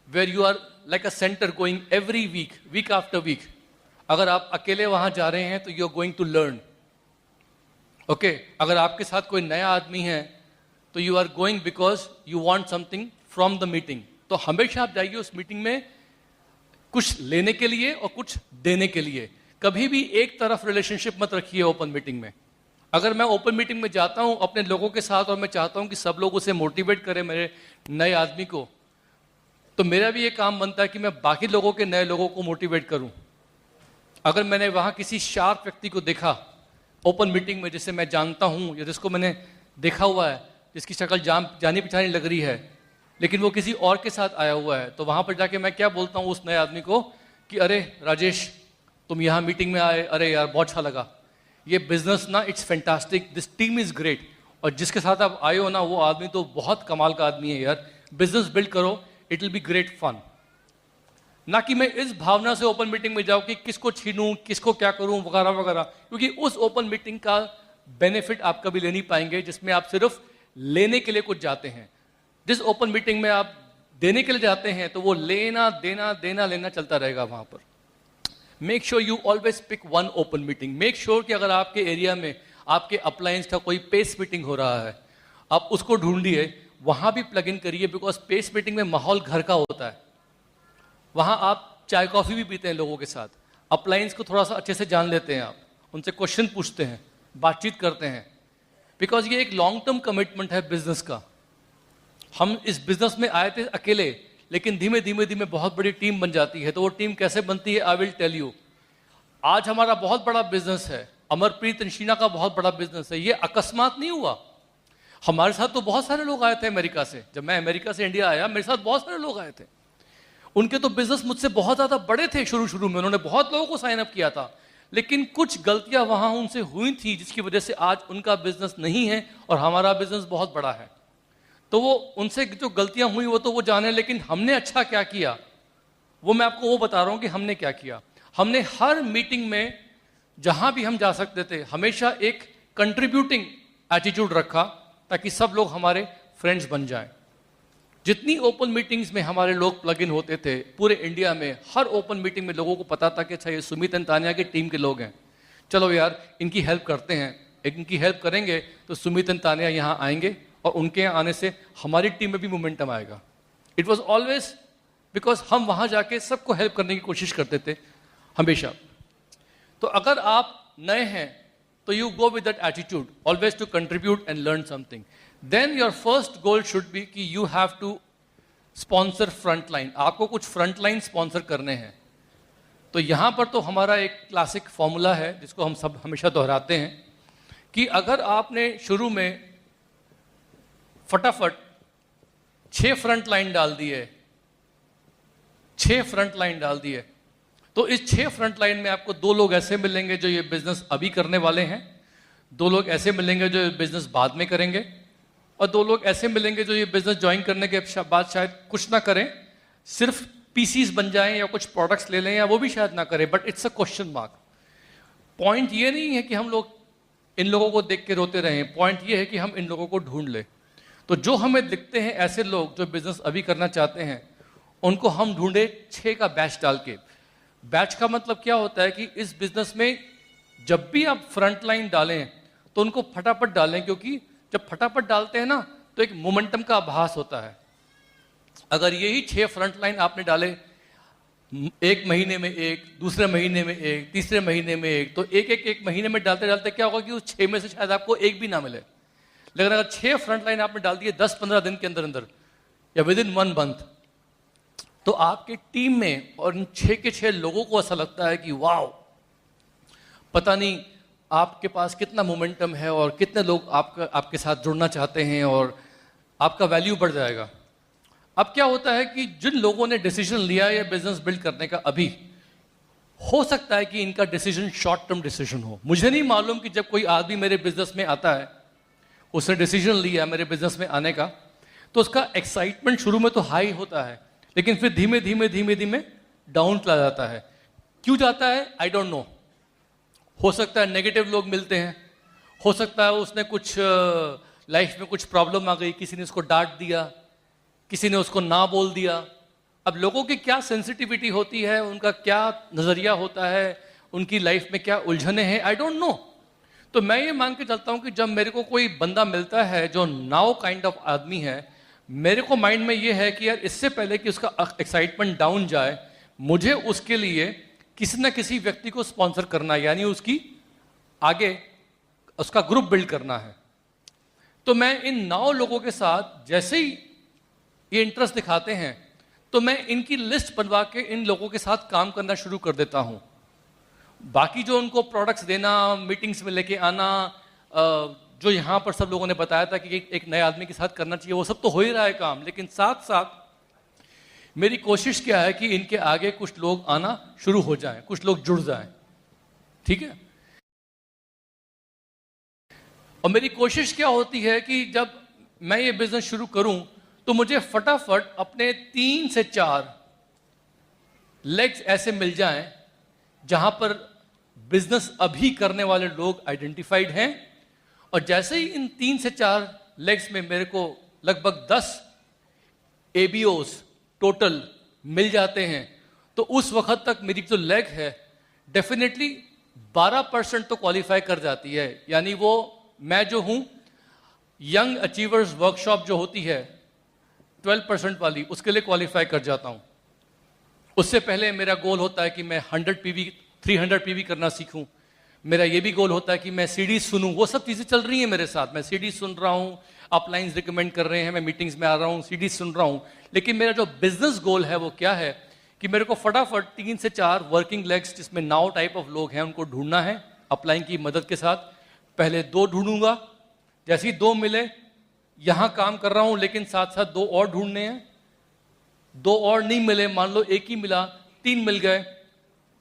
where you are like a centre going every week, week after week. अगर आप अकेले वहां जा रहे हैं तो you are going to learn, okay. अगर आपके साथ कोई नया आदमी है तो you are going because you want something from the meeting. तो हमेशा आप जाइए उस मीटिंग में कुछ लेने के लिए और कुछ देने के लिए. कभी भी एक तरफ रिलेशनशिप मत रखिए ओपन मीटिंग में. अगर मैं ओपन मीटिंग में जाता हूं अपने लोगों के साथ और मैं चाहता हूं कि सब लोग उसे मोटिवेट करें मेरे नए आदमी को, तो मेरा भी ये काम बनता है कि मैं बाकी लोगों के नए लोगों को मोटिवेट करूं. अगर मैंने वहां किसी शार्प व्यक्ति को देखा ओपन मीटिंग में, जिसे मैं जानता हूं या जिसको मैंने देखा हुआ है, जिसकी शक्ल जानी पहचानी लग रही है, लेकिन वो किसी और के साथ आया हुआ है, तो वहां पर जाके मैं क्या बोलता हूं उस नए आदमी को कि अरे राजेश, तुम यहाँ मीटिंग में आए, अरे यार बहुत अच्छा लगा, ये बिजनेस ना it's fantastic, this team is great, और जिसके साथ आप आए हो ना वो आदमी तो बहुत कमाल का आदमी है यार, बिजनेस बिल्ड करो, it will be great fun. ना कि मैं इस भावना से ओपन मीटिंग में जाऊं कि किसको छीनूं, किसको क्या करूं वगैरह वगैरह, क्योंकि उस ओपन मीटिंग का बेनिफिट आप कभी ले नहीं पाएंगे जिसमें आप सिर्फ लेने के लिए कुछ जाते हैं. जिस ओपन मीटिंग में आप देने के लिए जाते हैं तो वो लेना देना देना लेना चलता रहेगा वहां पर. Make sure you always pick one open meeting. Make sure कि अगर आपके एरिया में आपके अप्लायंस का कोई पेस मीटिंग हो रहा है, आप उसको ढूंढिए, वहां भी प्लग इन करिए, बिकॉज पेस मीटिंग में माहौल घर का होता है. वहां आप चाय कॉफी भी पीते हैं लोगों के साथ, अप्लायंस को थोड़ा सा अच्छे से जान लेते हैं, आप उनसे क्वेश्चन पूछते हैं, बातचीत करते हैं, बिकॉज ये एक लॉन्ग टर्म कमिटमेंट है बिजनेस का. हम इस बिजनेस में आए थे अकेले, लेकिन धीमे धीमे धीमे बहुत बड़ी टीम बन जाती है. तो वो टीम कैसे बनती है, आई विल टेल यू. आज हमारा बहुत बड़ा बिजनेस है, अमरप्रीत शीना का बहुत बड़ा बिजनेस है. ये अकस्मात नहीं हुआ. हमारे साथ तो बहुत सारे लोग आए थे अमेरिका से. जब मैं अमेरिका से इंडिया आया, मेरे साथ बहुत सारे लोग आए थे. उनके तो बिजनेस मुझसे बहुत ज्यादा बड़े थे शुरू में, उन्होंने बहुत लोगों को साइन अप किया था, लेकिन कुछ गलतियां वहां उनसे हुई थी जिसकी वजह से आज उनका बिजनेस नहीं है और हमारा बिजनेस बहुत बड़ा है. तो वो उनसे जो गलतियां हुई वो तो वो जाने, लेकिन हमने अच्छा क्या किया वो मैं आपको वो बता रहा हूं कि हमने क्या किया. हमने हर मीटिंग में जहां भी हम जा सकते थे हमेशा एक कंट्रीब्यूटिंग एटीट्यूड रखा, ताकि सब लोग हमारे फ्रेंड्स बन जाएं. जितनी ओपन मीटिंग्स में हमारे लोग प्लग इन होते थे पूरे इंडिया में, हर ओपन मीटिंग में लोगों को पता था कि अच्छा ये सुमित एंड तानिया की टीम के लोग हैं, चलो यार इनकी हेल्प करते हैं. इनकी हेल्प करेंगे तो सुमित एंड तानिया यहाँ आएंगे और उनके यहाँ आने से हमारी टीम में भी मोमेंटम आएगा. इट वॉज ऑलवेज बिकॉज हम वहाँ जाके सबको हेल्प करने की कोशिश करते थे हमेशा. तो अगर आप नए हैं तो you go with that attitude, always to contribute and learn something. Then your first goal should be कि you have to sponsor frontline. आपको कुछ frontline sponsor करने हैं. तो यहां पर तो हमारा एक क्लासिक फॉर्मूला है जिसको हम सब हमेशा दोहराते हैं कि अगर आपने शुरू में फटाफट 6 फ्रंटलाइन डाल दिए, 6 फ्रंटलाइन डाल दिए, तो इस 6 फ्रंटलाइन में आपको 2 लोग ऐसे मिलेंगे जो ये बिजनेस अभी करने वाले हैं, 2 लोग ऐसे मिलेंगे जो ये बिजनेस बाद में करेंगे, और 2 लोग ऐसे मिलेंगे जो ये बिजनेस ज्वाइन करने के बाद शायद कुछ ना करें, सिर्फ पीसीस बन जाएं या कुछ प्रोडक्ट्स ले लें, या वो भी शायद ना करें. But it's a question mark. Point ये नहीं है कि हम लोग इन लोगों को देख के रोते रहें, पॉइंट ये है कि हम इन लोगों को ढूंढ लें. तो जो हमें दिखते हैं ऐसे लोग जो बिजनेस अभी करना चाहते हैं, उनको हम ढूंढे 6 का बैच डाल के. बैच का मतलब क्या होता है कि इस बिजनेस में जब भी आप फ्रंट लाइन डालें तो उनको फटाफट डालें, क्योंकि जब फटाफट डालते हैं ना तो एक मोमेंटम का आभास होता है. अगर यही 6 फ्रंट लाइन आपने डाले, 1 महीने में 1, दूसरे महीने में 1, तीसरे महीने में 1, तो एक महीने में डालते डालते क्या होगा कि उस 6 में से शायद आपको 1 भी ना मिले. लेकिन अगर 6 फ्रंट लाइन आपने डाल दिए 10-15 दिन के अंदर अंदर या विद इन 1 मंथ, तो आपकी टीम में और इन 6 के 6 लोगों को ऐसा लगता है कि वाह, पता नहीं आपके पास कितना मोमेंटम है और कितने लोग आपके साथ जुड़ना चाहते हैं और आपका वैल्यू बढ़ जाएगा। अब क्या होता है कि जिन लोगों ने डिसीजन लिया है बिजनेस बिल्ड करने का, अभी हो सकता है कि इनका डिसीजन शॉर्ट टर्म डिसीजन हो। मुझे नहीं मालूम कि जब कोई आदमी मेरे बिजनेस में आता है, उसने डिसीजन लिया मेरे बिजनेस में आने का, तो उसका एक्साइटमेंट शुरू में तो हाई होता है, लेकिन फिर धीमे धीमे धीमे धीमे डाउन चला जाता है। क्यों जाता है आई डोंट नो। हो सकता है नेगेटिव लोग मिलते हैं, हो सकता है उसने कुछ लाइफ में कुछ प्रॉब्लम आ गई, किसी ने उसको डांट दिया, किसी ने उसको ना बोल दिया। अब लोगों की क्या सेंसिटिविटी होती है, उनका क्या नजरिया होता है, उनकी लाइफ में क्या उलझने हैं, आई डोंट नो। तो मैं ये मान के चलता हूं कि जब मेरे को कोई बंदा मिलता है जो नाउ काइंड ऑफ आदमी है, मेरे को माइंड में ये है कि यार इससे पहले कि उसका एक्साइटमेंट डाउन जाए, मुझे उसके लिए किसी ना किसी व्यक्ति को स्पॉन्सर करना है, यानी उसकी आगे उसका ग्रुप बिल्ड करना है। तो मैं इन 9 लोगों के साथ जैसे ही ये इंटरेस्ट दिखाते हैं, तो मैं इनकी लिस्ट बनवा के इन लोगों के साथ काम करना शुरू कर देता हूं। बाकी जो उनको प्रोडक्ट्स देना, मीटिंग्स में लेके आना, जो यहां पर सब लोगों ने बताया था कि एक नए आदमी के साथ करना चाहिए, वो सब तो हो ही रहा है काम, लेकिन साथ साथ मेरी कोशिश क्या है कि इनके आगे कुछ लोग आना शुरू हो जाएं, कुछ लोग जुड़ जाएं, ठीक है। और मेरी कोशिश क्या होती है कि जब मैं ये बिजनेस शुरू करूं तो मुझे फटाफट अपने 3 से 4 लेग्स ऐसे मिल जाएं जहां पर बिजनेस अभी करने वाले लोग आइडेंटिफाइड हैं, और जैसे ही इन 3 से 4 लेग्स में मेरे को लगभग 10 ABOs टोटल मिल जाते हैं, तो उस वक्त तक मेरी जो लेग है डेफिनेटली 12% तो क्वालिफाई कर जाती है। यानी वो मैं जो हूं यंग अचीवर्स वर्कशॉप जो होती है 12% वाली, उसके लिए क्वालिफाई कर जाता हूं। उससे पहले मेरा गोल होता है कि मैं 100 PV 300 PV करना सीखूं। मेरा ये भी गोल होता है कि मैं सीडीज सुनूं। वो सब चीजें चल रही हैं मेरे साथ, मैं सीडीज सुन रहा हूं, अपलाइंस रिकमेंड कर रहे हैं, मैं मीटिंग्स में आ रहा हूं, सीडीज सुन रहा हूं। लेकिन मेरा जो बिजनेस गोल है वो क्या है कि मेरे को फटाफट 3 से 4 वर्किंग लेग्स जिसमें 9 टाइप ऑफ लोग हैं उनको ढूंढना है अपलाइन की मदद के साथ। पहले 2 ढूंढूंगा, जैसे ही 2 मिले यहां काम कर रहा हूं, लेकिन साथ साथ 2 और ढूंढने हैं। 2 और नहीं मिले, मान लो 1 ही मिला, 3 मिल गए।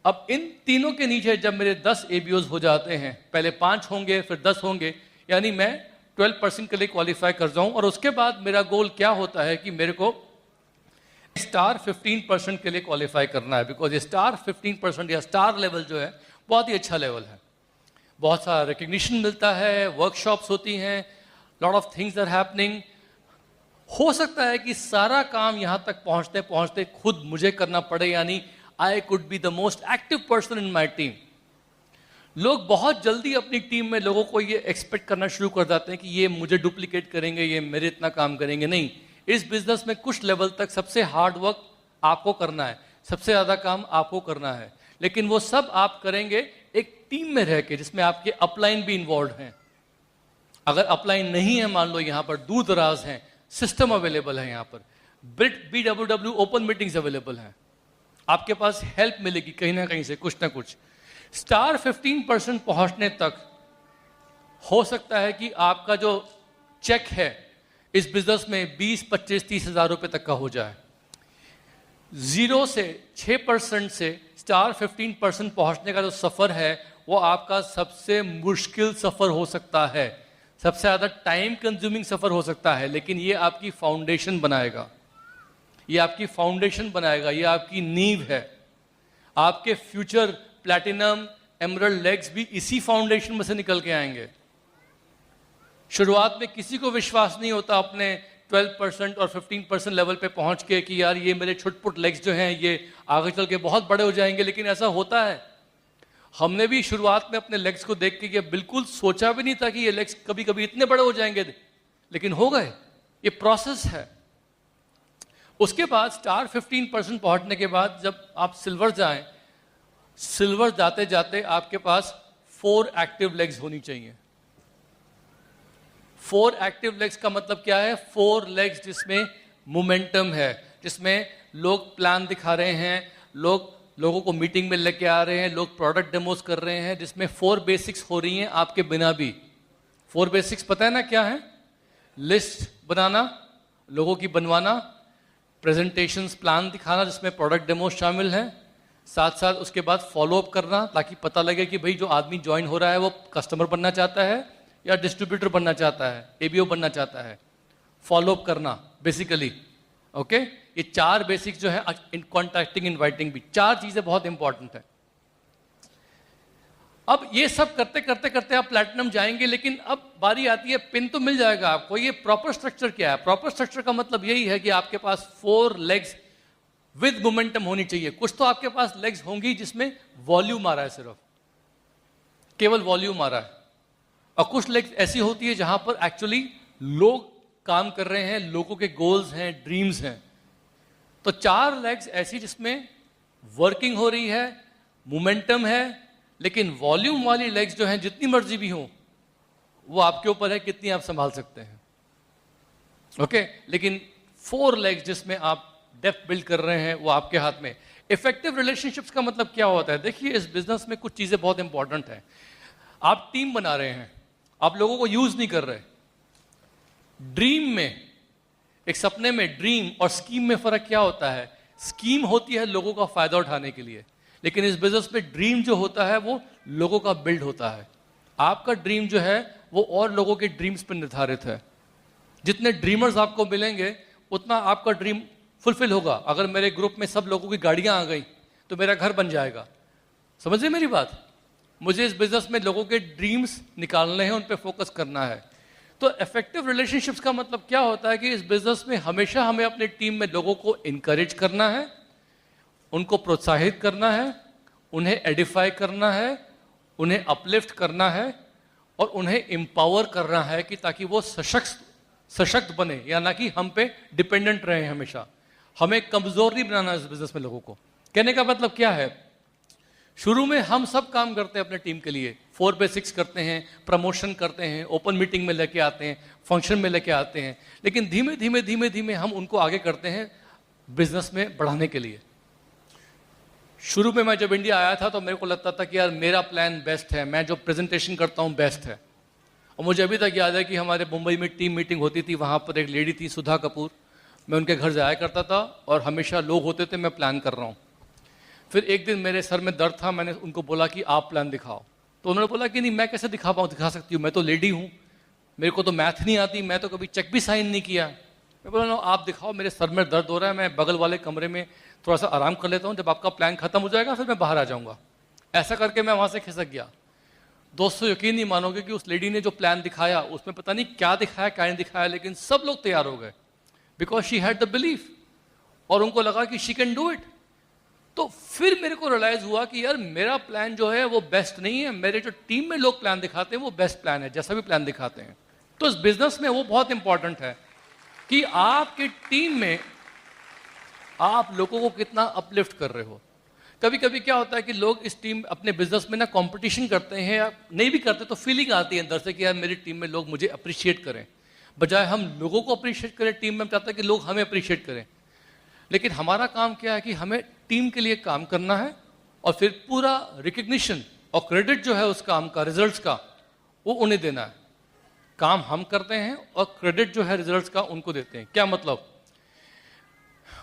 अब इन तीनों के नीचे जब मेरे 10 ABOs हो जाते हैं, पहले 5 होंगे फिर 10 होंगे, यानी मैं 12% के लिए क्वालिफाई कर जाऊं। और उसके बाद मेरा गोल क्या होता है कि मेरे को स्टार 15% के लिए क्वालिफाई करना है, बिकॉज स्टार 15% या स्टार लेवल जो है बहुत ही अच्छा लेवल है। बहुत सारा रिकग्निशन मिलता है, वर्कशॉप्स होती हैं, lot of things are happening. हो सकता है कि सारा काम यहां तक पहुंचते पहुंचते खुद मुझे करना पड़े, यानी I could be the most active person in my team. लोग बहुत जल्दी अपनी टीम में लोगों को ये एक्सपेक्ट करना शुरू कर देते हैं कि ये मुझे डुप्लीकेट करेंगे, ये मेरे इतना काम करेंगे। नहीं, इस बिजनेस में कुछ लेवल तक सबसे हार्ड वर्क आपको करना है, सबसे ज्यादा काम आपको करना है, लेकिन वो सब आप करेंगे एक टीम में रह के जिसमें आपके अपलाइन भी इन्वॉल्व हैं। अगर अपलाइन नहीं है, मान लो यहाँ पर दूर दराज हैं, सिस्टम अवेलेबल है, यहाँ पर BWW ओपन मीटिंग्स अवेलेबल हैं, आपके पास हेल्प मिलेगी कहीं ना कहीं से कुछ ना कुछ। स्टार 15% पहुंचने तक हो सकता है कि आपका जो चेक है इस बिजनेस में 20, 25, 30 हजार रुपए तक का हो जाए। 0 से 6% से स्टार 15% पहुंचने का जो सफर है वो आपका सबसे मुश्किल सफर हो सकता है, सबसे ज्यादा टाइम कंज्यूमिंग सफर हो सकता है, लेकिन ये आपकी फाउंडेशन बनाएगा, ये आपकी फाउंडेशन बनाएगा, ये आपकी नींव है। आपके फ्यूचर प्लैटिनम एमरल्ड लेग्स भी इसी फाउंडेशन में से निकल के आएंगे। शुरुआत में किसी को विश्वास नहीं होता अपने 12% और 15% लेवल पे पहुंच के कि यार ये मेरे छुटपुट लेग्स जो हैं ये आगे चल के बहुत बड़े हो जाएंगे, लेकिन ऐसा होता है। हमने भी शुरुआत में अपने लेग्स को देख के ये बिल्कुल सोचा भी नहीं था कि ये लेग्स कभी कभी इतने बड़े हो जाएंगे, लेकिन हो गए। ये प्रोसेस है। उसके बाद स्टार 15% पहुंचने के बाद जब आप सिल्वर जाएं, सिल्वर जाते जाते आपके पास 4 एक्टिव लेग्स होनी चाहिए। 4 एक्टिव लेग्स का मतलब क्या है? 4 लेग्स जिसमें मोमेंटम है, जिसमें लोग प्लान दिखा रहे हैं, लोगों को मीटिंग में लेके आ रहे हैं, लोग प्रोडक्ट डेमोस कर रहे हैं, जिसमें 4 बेसिक्स हो रही हैं आपके बिना भी। 4 बेसिक्स पता है ना क्या है? लिस्ट बनाना, लोगों की बनवाना, प्रेजेंटेशंस प्लान दिखाना जिसमें प्रोडक्ट डेमोस शामिल हैं, साथ साथ उसके बाद फॉलोअप करना ताकि पता लगे कि भाई जो आदमी ज्वाइन हो रहा है वो कस्टमर बनना चाहता है या डिस्ट्रीब्यूटर बनना चाहता है, एबीओ बनना चाहता है। फॉलोअप करना बेसिकली, ओके। ये 4 बेसिक्स जो है, इन कॉन्टैक्टिंग, इनवाइटिंग भी 4 चीजें बहुत इंपॉर्टेंट है। अब ये सब करते करते करते आप प्लैटिनम जाएंगे, लेकिन अब बारी आती है, पिन तो मिल जाएगा आपको, ये प्रॉपर स्ट्रक्चर क्या है? प्रॉपर स्ट्रक्चर का मतलब यही है कि आपके पास 4 लेग्स विद मोमेंटम होनी चाहिए। कुछ तो आपके पास लेग्स होंगी जिसमें वॉल्यूम आ रहा है, सिर्फ केवल वॉल्यूम आ रहा है, और कुछ लेग्स ऐसी होती है जहां पर एक्चुअली लोग काम कर रहे हैं, लोगों के गोल्स हैं, ड्रीम्स हैं। तो 4 लेग्स ऐसी जिसमें वर्किंग हो रही है, मोमेंटम है, लेकिन वॉल्यूम वाली लेग्स जो हैं जितनी मर्जी भी हो, वो आपके ऊपर है कितनी आप संभाल सकते हैं, ओके। लेकिन 4 लेग्स जिसमें आप डेप्थ बिल्ड कर रहे हैं वो आपके हाथ में। इफेक्टिव रिलेशनशिप्स का मतलब क्या होता है? देखिए, इस बिजनेस में कुछ चीजें बहुत इंपॉर्टेंट हैं। आप टीम बना रहे हैं, आप लोगों को यूज नहीं कर रहे। ड्रीम में, एक सपने में ड्रीम और स्कीम में फर्क क्या होता है? स्कीम होती है लोगों का फायदा उठाने के लिए, लेकिन इस बिजनेस में ड्रीम जो होता है वो लोगों का बिल्ड होता है। आपका ड्रीम जो है वो और लोगों के ड्रीम्स पर निर्धारित है। जितने ड्रीमर्स आपको मिलेंगे उतना आपका ड्रीम फुलफिल होगा। अगर मेरे ग्रुप में सब लोगों की गाड़ियां आ गई तो मेरा घर बन जाएगा। समझ रहे मेरी बात? मुझे इस बिजनेस में लोगों के ड्रीम्स निकालने हैं, उन पे फोकस करना है। तो इफेक्टिव रिलेशनशिप्स का मतलब क्या होता है कि इस बिजनेस में हमेशा हमें अपनी टीम में लोगों को इनकरेज करना है, उनको प्रोत्साहित करना है, उन्हें एडिफाई करना है, उन्हें अपलिफ्ट करना है और उन्हें एम्पावर करना है कि ताकि वो सशक्त बने, या ना कि हम पे डिपेंडेंट रहे हमेशा। हमें कमजोर नहीं बनाना इस बिजनेस में लोगों को। कहने का मतलब क्या है? शुरू में हम सब काम करते हैं अपने टीम के लिए, 4 बेसिक्स करते हैं, प्रमोशन करते हैं, ओपन मीटिंग में लेके आते हैं, फंक्शन में लेके आते हैं, लेकिन धीमे धीमे धीमे धीमे हम उनको आगे करते हैं बिजनेस में बढ़ाने के लिए। शुरू में मैं जब इंडिया आया था तो मेरे को लगता था कि यार मेरा प्लान बेस्ट है, मैं जो प्रेजेंटेशन करता हूँ बेस्ट है। और मुझे अभी तक याद है कि हमारे मुंबई में टीम मीटिंग होती थी, वहाँ पर एक लेडी थी सुधा कपूर, मैं उनके घर जाया करता था और हमेशा लोग होते थे, मैं प्लान कर रहा हूँ। फिर एक दिन मेरे सर में दर्द था, मैंने उनको बोला कि आप प्लान दिखाओ, तो उन्होंने बोला कि नहीं मैं कैसे दिखा सकती हूँ, मैं तो लेडी हूँ, मेरे को तो मैथ नहीं आती, मैं तो कभी चेक भी साइन नहीं किया। मैं बोला आप दिखाओ, मेरे सर में दर्द हो रहा है, मैं बगल वाले कमरे में थोड़ा सा आराम कर लेता हूँ, जब आपका प्लान खत्म हो जाएगा फिर मैं बाहर आ जाऊँगा। ऐसा करके मैं वहाँ से खिसक गया। दोस्तों यकीन नहीं मानोगे कि उस लेडी ने जो प्लान दिखाया उसमें पता नहीं क्या दिखाया क्या नहीं दिखाया, लेकिन सब लोग तैयार हो गए because she had the belief, और उनको लगा कि शी कैन डू इट। तो फिर मेरे को रियलाइज हुआ कि यार मेरा प्लान जो है वो बेस्ट नहीं है, मेरे जो टीम में लोग प्लान दिखाते हैं वो बेस्ट प्लान है, जैसा भी प्लान दिखाते हैं। तो इस बिजनेस में वो बहुत इंपॉर्टेंट है कि आपके टीम में आप लोगों को कितना अपलिफ्ट कर रहे हो। कभी कभी क्या होता है कि लोग इस टीम अपने बिजनेस में ना कंपटीशन करते हैं, या नहीं भी करते तो फीलिंग आती है अंदर से कि यार मेरी टीम में लोग मुझे अप्रिशिएट करें, बजाय हम लोगों को अप्रिशिएट करें। टीम में चाहते हैं कि लोग हमें अप्रिशिएट करें, लेकिन हमारा काम क्या है कि हमें टीम के लिए काम करना है और फिर पूरा रिकग्निशन और क्रेडिट जो है उस काम का, रिजल्ट्स का, वो उन्हें देना है। काम हम करते हैं और क्रेडिट जो है रिजल्ट्स का उनको देते हैं। क्या मतलब?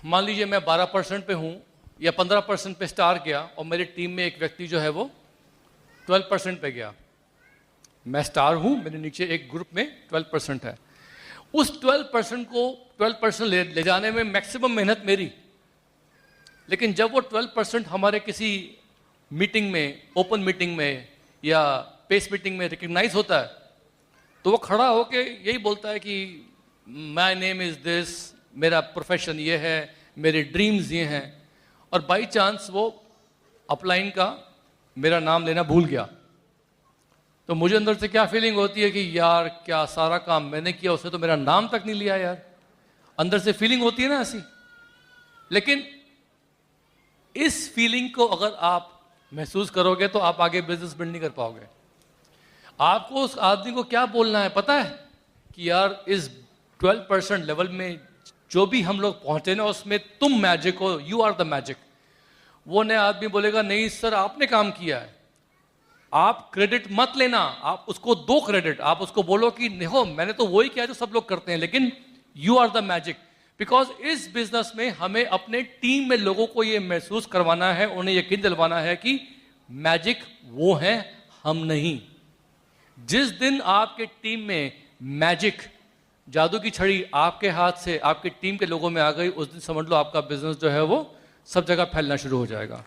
मान लीजिए मैं 12% पे हूं या 15% पे स्टार गया और मेरी टीम में एक व्यक्ति जो है वो 12% पे गया। मैं स्टार हूं, मेरे नीचे एक ग्रुप में 12% है। उस 12% को 12% ले जाने में मैक्सिमम मेहनत मेरी, लेकिन जब वो 12% हमारे किसी मीटिंग में, ओपन मीटिंग में या पेस मीटिंग में रिकग्नाइज होता है तो वो खड़ा होके यही बोलता है कि माय नेम इज दिस, मेरा प्रोफेशन ये है, मेरे ड्रीम्स ये हैं, और बाई चांस वो अपलाइन का मेरा नाम लेना भूल गया, तो मुझे अंदर से क्या फीलिंग होती है कि यार क्या सारा काम मैंने किया, उसने तो मेरा नाम तक नहीं लिया यार। अंदर से फीलिंग होती है ना ऐसी। लेकिन इस फीलिंग को अगर आप महसूस करोगे तो आप आगे बिजनेस बिल्ड नहीं कर पाओगे। आपको उस आदमी को क्या बोलना है पता है? कि यार इस 12% लेवल में जो भी हम लोग पहुंचे ना उसमें तुम मैजिक हो, यू आर द मैजिक। वो नया आदमी बोलेगा नहीं सर आपने काम किया है, आप क्रेडिट मत लेना, आप उसको दो क्रेडिट, आप उसको बोलो कि देखो मैंने तो वही किया जो सब लोग करते हैं, लेकिन you are the magic. Because इस बिजनेस में हमें अपने टीम में लोगों को ये महसूस करवाना है, उन्हें यकीन दिलवाना है कि मैजिक वो है, हम नहीं। जिस दिन आपके टीम में मैजिक, जादू की छड़ी आपके हाथ से आपके टीम के लोगों में आ गई, उस दिन समझ लो आपका बिजनेस जो है वो सब जगह फैलना शुरू हो जाएगा।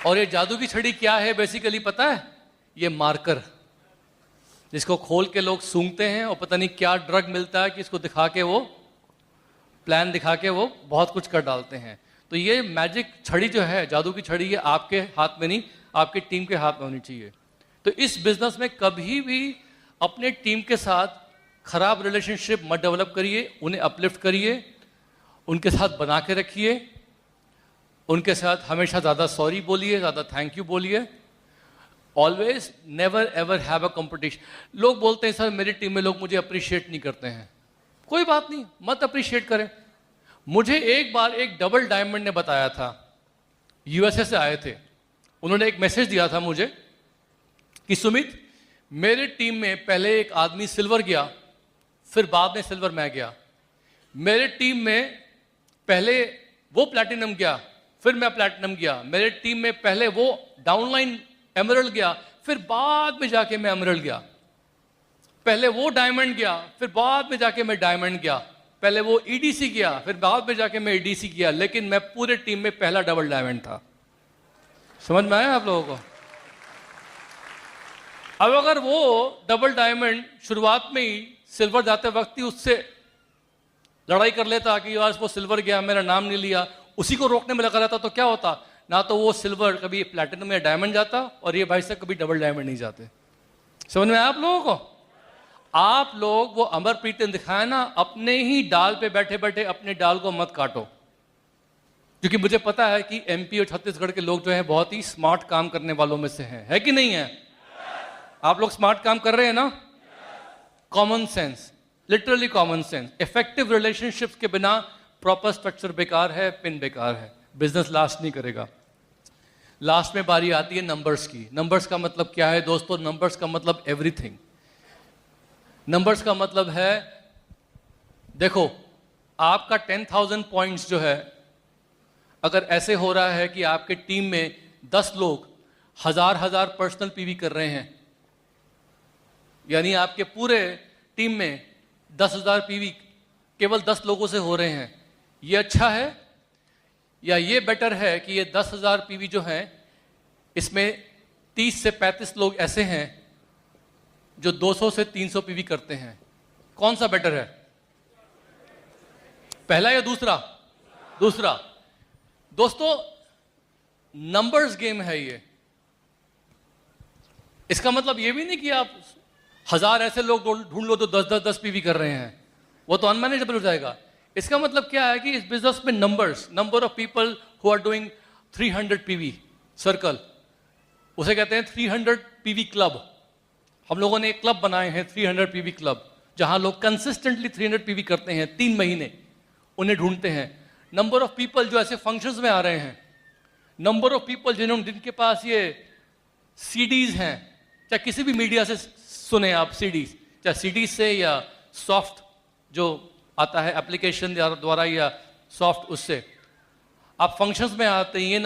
और ये जादू की छड़ी क्या है बेसिकली पता है? ये मार्कर, जिसको खोल के लोग सूंघते हैं और पता नहीं क्या ड्रग मिलता है कि इसको दिखा के वो प्लान दिखा के वो बहुत कुछ कर डालते हैं। तो ये मैजिक छड़ी जो है, जादू की छड़ी, ये आपके हाथ में नहीं, आपकी टीम के हाथ में होनी चाहिए। तो इस बिजनेस में कभी भी अपने टीम के साथ खराब रिलेशनशिप मत डेवलप करिए, उन्हें अपलिफ्ट करिए, उनके साथ बना के रखिए, उनके साथ हमेशा ज़्यादा सॉरी बोलिए, ज़्यादा थैंक यू बोलिए। Always never ever have a competition. लोग बोलते हैं सर मेरी टीम में लोग मुझे अप्रिशिएट नहीं करते हैं। कोई बात नहीं, मत अप्रिशिएट करें। मुझे एक बार एक डबल डायमंड ने बताया था, यूएसए से आए थे, उन्होंने एक मैसेज दिया था मुझे कि सुमित मेरे टीम में पहले एक आदमी सिल्वर गया, फिर बाद में सिल्वर मैं गया। मेरे टीम में पहले वो प्लैटिनम गया, फिर मैं प्लैटिनम गया। मेरे टीम में पहले वो डाउनलाइन एमरल्ड गया, फिर बाद में जाके मैं एमरल्ड गया। पहले वो डायमंड गया, फिर बाद में जाके मैं डायमंड गया। पहले वो ईडीसी गया, फिर बाद में जाके मैं ईडीसी गया, लेकिन मैं पूरे टीम में पहला डबल डायमंड था। समझ में आया आप लोगों को? अब अगर वो डबल डायमंड शुरुआत में ही सिल्वर जाते वक्त ही उससे लड़ाई कर लेता कि आज वो सिल्वर गया मेरा नाम नहीं लिया, उसी को रोकने में लगा रहता, तो क्या होता? ना तो वो सिल्वर कभी प्लैटिनम या डायमंड जाता, और ये भाई साहब कभी डबल डायमंड नहीं जाते। समझ में आया आप लोगों को? आप लोग वो अमरप्रीत ने दिखाया ना, अपने ही डाल पे बैठे बैठे अपने डाल को मत काटो। क्योंकि मुझे पता है कि एमपी और छत्तीसगढ़ के लोग जो हैं बहुत ही स्मार्ट काम करने वालों में से हैं, है कि नहीं है? आप लोग स्मार्ट काम कर रहे हैं ना? Common sense, literally common sense. Effective relationships के बिना प्रॉपर स्ट्रक्चर बेकार है, पिन बेकार है, बिजनेस लास्ट नहीं करेगा। लास्ट में बारी आती है नंबर्स की। नंबर्स का मतलब क्या है दोस्तों? नंबर्स का मतलब एवरीथिंग। नंबर्स का मतलब है, देखो आपका 10,000 पॉइंट्स जो है, अगर ऐसे हो रहा है कि आपके टीम में 10 लोग हजार पर्सनल पीवी कर रहे हैं, यानी आपके पूरे टीम में 10,000 पीवी केवल 10 लोगों से हो रहे हैं, ये अच्छा है? या ये बेटर है कि ये 10,000 पीवी जो हैं इसमें 30 से 35 लोग ऐसे हैं जो 200 से 300 पीवी करते हैं? कौन सा बेटर है? पहला या दूसरा? दूसरा। दोस्तों नंबर्स गेम है ये। इसका मतलब ये भी नहीं कि आप 1000 ऐसे लोग ढूंढ लो जो 10 पीवी कर रहे हैं, वो तो अनमैनेजेबल हो जाएगा। इसका मतलब क्या है कि इस बिजनेस में numbers, number of people who are doing 300 PV circle, उसे कहते हैं 300 पीवी क्लब। हम लोगों ने एक क्लब बनाए हैं 300 पीवी क्लब, जहां लोग कंसिस्टेंटली 300 पीवी करते हैं 3 महीने, उन्हें ढूंढते हैं। नंबर ऑफ पीपल जो ऐसे फंक्शंस में आ रहे हैं, नंबर ऑफ पीपल जिनके पास ये सीडीज हैं, चाहे किसी भी मीडिया से सुने आप सीडीज, चाहे सीडीज से या सॉफ्ट जो आता है एप्लीकेशन द्वारा या सॉफ्ट, उससे आप फंक्शंस में आते हैं। ये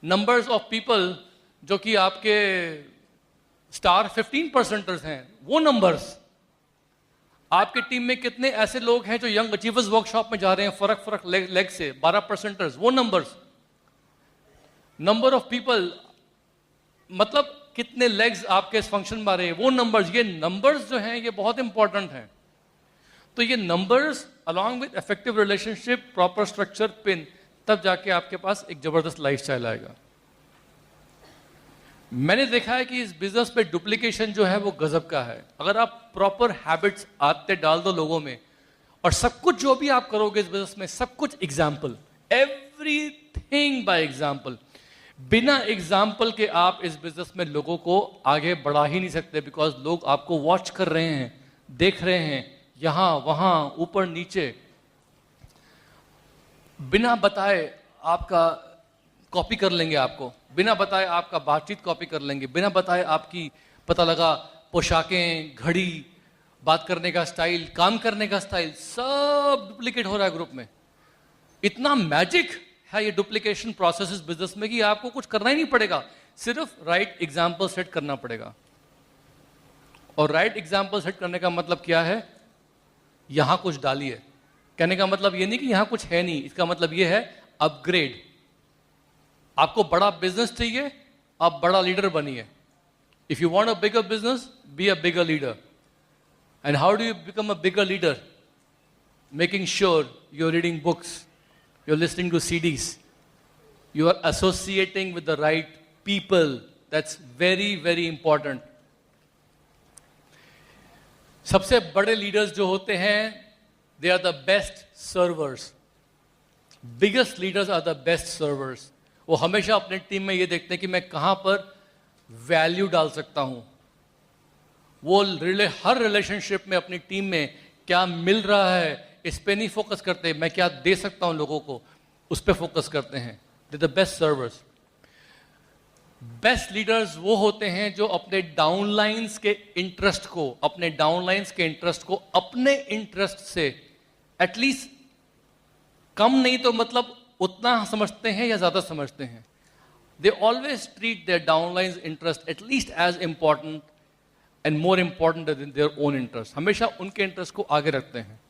नंबर्स ऑफ पीपल जो कि आपके स्टार 15%ers हैं, वो नंबर्स। आपके टीम में कितने ऐसे लोग हैं जो यंग अचीवर्स वर्कशॉप में जा रहे हैं फर्क लेग से, 12%ers, वो नंबर्स। नंबर ऑफ पीपल मतलब कितने लेग्स आपके इस फंक्शन में आ रहे हैं, वो नंबर्स। ये नंबर्स जो हैं ये बहुत इंपॉर्टेंट हैं। तो ये numbers along with effective relationship, proper structure, pin, तब जाके आपके पास एक जबरदस्त लाइफस्टाइल आएगा। मैंने देखा है कि इस बिजनेस पे डुप्लीकेशन जो है वो गजब का है। अगर आप प्रॉपर हैबिट्स आते डाल दो लोगों में, और सब कुछ जो भी आप करोगे इस बिजनेस में, सब कुछ एग्जाम्पल, एवरीथिंग बाय एग्जाम्पल। बिना एग्जाम्पल के आप इस बिजनेस में लोगों को आगे बढ़ा ही नहीं सकते, बिकॉज लोग आपको वॉच कर रहे हैं, देख रहे हैं, यहां वहां ऊपर नीचे। बिना बताए आपका कॉपी कर लेंगे, आपको बिना बताए आपका बातचीत कॉपी कर लेंगे, बिना बताए आपकी पता लगा पोशाकें, घड़ी, बात करने का स्टाइल, काम करने का स्टाइल, सब डुप्लीकेट हो रहा है ग्रुप में। इतना मैजिक है ये डुप्लीकेशन प्रोसेस इस बिजनेस में कि आपको कुछ करना ही नहीं पड़ेगा, सिर्फ राइट एग्जाम्पल सेट करना पड़ेगा। और राइट एग्जाम्पल सेट करने का मतलब क्या है? यहां कुछ डालिए। कहने का मतलब ये नहीं कि यहां कुछ है नहीं, इसका मतलब ये है अपग्रेड। आपको बड़ा बिजनेस चाहिए, आप बड़ा लीडर बनिए। If you want a bigger business, be a bigger leader. And how do you become a bigger leader? Making sure you are reading books, you are listening to CDs, you are associating with the right people. That's very, very important. सबसे बड़े leaders जो होते हैं, they are the best servers. Biggest leaders are the best servers. वो हमेशा अपने team में ये देखते हैं कि मैं कहां पर वैल्यू डाल सकता हूं। वो हर रिलेशनशिप में अपनी टीम में क्या मिल रहा है इस पे नहीं फोकस करते, मैं क्या दे सकता हूं लोगों को, उस पे फोकस करते हैं। They the best servers. Best leaders वो होते हैं जो अपने डाउनलाइंस के इंटरेस्ट को, अपने इंटरेस्ट से एटलीस्ट कम नहीं तो मतलब उतना समझते हैं या ज्यादा समझते हैं। They always treat their downlines interest at least as important and more important than their own interest. हमेशा उनके इंटरेस्ट को आगे रखते हैं।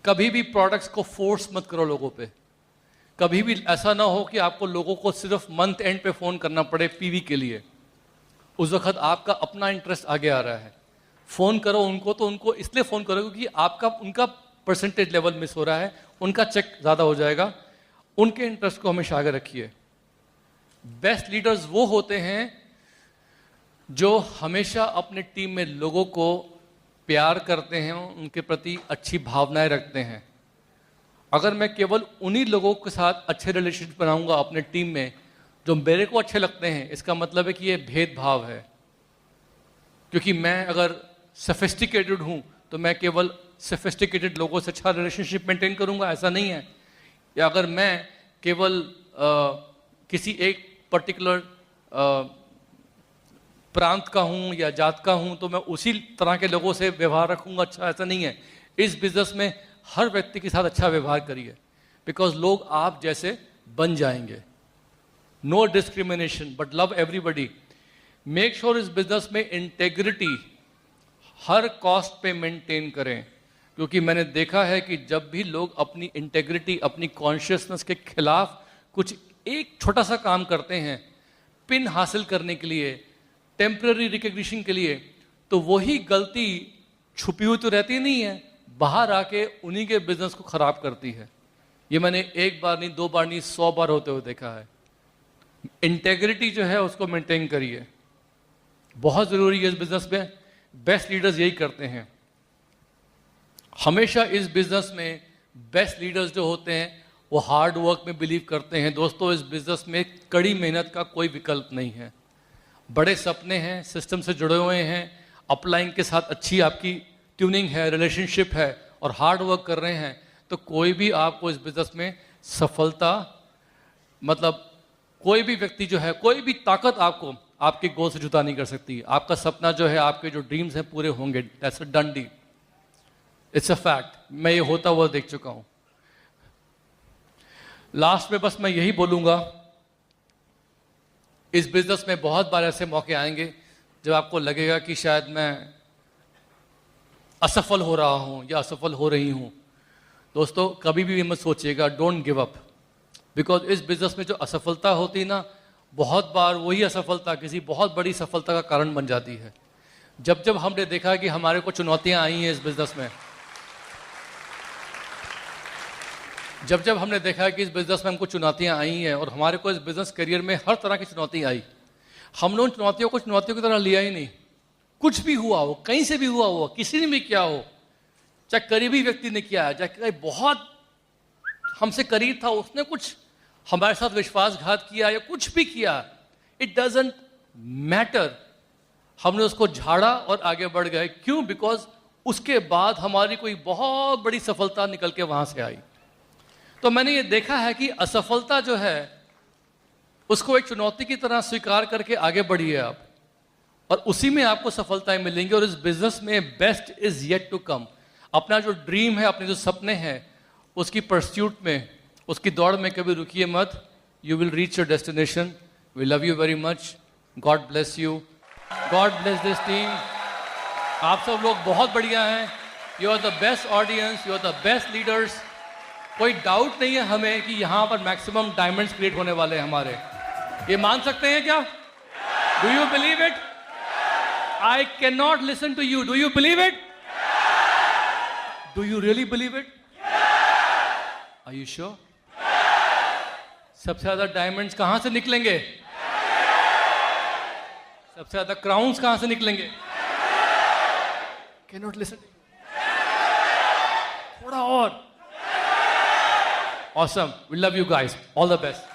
कभी भी प्रोडक्ट्स को फोर्स मत करो लोगों पे। कभी भी ऐसा ना हो कि आपको लोगों को सिर्फ मंथ एंड पे फोन करना पड़े PV के लिए। उस वक्त आपका अपना इंटरेस्ट आगे आ रहा है। फोन करो उनको तो उनको इसलिए फोन करो क्योंकि उनका परसेंटेज लेवल मिस हो रहा है, उनका चेक ज्यादा हो जाएगा। उनके इंटरेस्ट को हमेशा आगे रखिए। बेस्ट लीडर्स वो होते हैं जो हमेशा अपने टीम में लोगों को प्यार करते हैं, उनके प्रति अच्छी भावनाएं रखते हैं। अगर मैं केवल उन्हीं लोगों के साथ अच्छे रिलेशनशिप बनाऊंगा अपने टीम में जो मेरे को अच्छे लगते हैं, इसका मतलब है कि ये भेदभाव है। क्योंकि मैं अगर सोफिस्टिकेटेड हूं तो मैं केवल सोफिस्टिकेटेड लोगों से अच्छा रिलेशनशिप मेंटेन करूंगा, ऐसा नहीं है। या अगर मैं केवल किसी एक पर्टिकुलर प्रांत का हूं या जात का हूं तो मैं उसी तरह के लोगों से व्यवहार रखूंगा अच्छा, ऐसा नहीं है। इस बिजनेस में हर व्यक्ति के साथ अच्छा व्यवहार करिए, बिकॉज लोग आप जैसे बन जाएंगे। No discrimination but love everybody. Make sure इस बिजनेस में इंटेग्रिटी हर कॉस्ट पे मेंटेन करें, क्योंकि मैंने देखा है कि जब भी लोग अपनी इंटेग्रिटी, अपनी कॉन्शियसनेस के खिलाफ कुछ एक छोटा सा काम करते हैं पिन हासिल करने के लिए, टेम्पररी रिकग्निशन के लिए, तो वही गलती छुपी हुई तो रहती नहीं है, बाहर आके उन्हीं के बिजनेस को खराब करती है। ये मैंने एक बार नहीं, 2 बार नहीं, 100 बार होते हुए देखा है। इंटेग्रिटी जो है उसको मेंटेन करिए, बहुत जरूरी है इस बिजनेस में। बेस्ट लीडर्स यही करते हैं। हमेशा इस बिजनेस में बेस्ट लीडर्स जो होते हैं वो हार्ड वर्क में बिलीव करते हैं। दोस्तों, इस बिजनेस में कड़ी मेहनत का कोई विकल्प नहीं है। बड़े सपने हैं, सिस्टम से जुड़े हुए हैं, अपलाइन के साथ अच्छी आपकी ट्यूनिंग है, रिलेशनशिप है और हार्ड वर्क कर रहे हैं, तो कोई भी आपको इस बिजनेस में सफलता, मतलब कोई भी व्यक्ति जो है, कोई भी ताकत आपको आपके गोल से जुदा नहीं कर सकती। आपका सपना जो है, आपके जो ड्रीम्स हैं पूरे होंगे। That's a done deal, it's a fact. मैं ये होता हुआ देख चुका हूं। लास्ट में बस मैं यही बोलूंगा, इस बिजनेस में बहुत बार ऐसे मौके आएंगे जब आपको लगेगा कि शायद मैं असफल हो रहा हूं या असफल हो रही हूं। दोस्तों, कभी भी मत सोचिएगा, डोंट गिव अप, बिकॉज इस बिजनेस में जो असफलता होती ना, बहुत बार वही असफलता किसी बहुत बड़ी सफलता का कारण बन जाती है। जब जब हमने देखा कि हमारे को चुनौतियां आई हैं इस बिजनेस में, जब जब हमने देखा कि इस बिजनेस में हमको चुनौतियां आई हैं और हमारे को इस बिजनेस करियर में हर तरह की चुनौती आई, हमने उन चुनौतियों को चुनौतियों की तरह लिया ही नहीं। कुछ भी हुआ हो, कहीं से भी हुआ हो, किसी ने भी किया हो, चाहे करीबी व्यक्ति ने किया है, चाहे बहुत हमसे करीब था, उसने कुछ हमारे साथ विश्वासघात किया या कुछ भी किया, इट डजंट मैटर, हमने उसको झाड़ा और आगे बढ़ गए। क्यों? बिकॉज उसके बाद हमारी कोई बहुत बड़ी सफलता निकल के वहां से आई। तो मैंने ये देखा है कि असफलता जो है उसको एक चुनौती की तरह स्वीकार करके आगे बढ़िए आप, और उसी में आपको सफलताएं मिलेंगी। और इस बिजनेस में best is yet to come. अपना जो ड्रीम है, अपने जो सपने हैं, उसकी परस्यूट में, उसकी दौड़ में कभी रुकिए मत। You will reach your destination. We love you very much. God bless you. God bless this team. आप सब लोग बहुत बढ़िया हैं। You are the best audience, you are the best leaders. कोई डाउट नहीं है हमें कि यहाँ पर मैक्सिमम डायमंड्स क्रिएट होने वाले हैं हमारे। ये मान सकते हैं क्या? Do you believe it? I can not listen to you. Do you believe it? Do you really believe it? Are you sure? सबसे ज्यादा डायमंड्स कहां से निकलेंगे? सबसे ज्यादा क्राउन्स कहां से निकलेंगे? Can not listen. थोड़ा और। Awesome. We love you guys. All the best.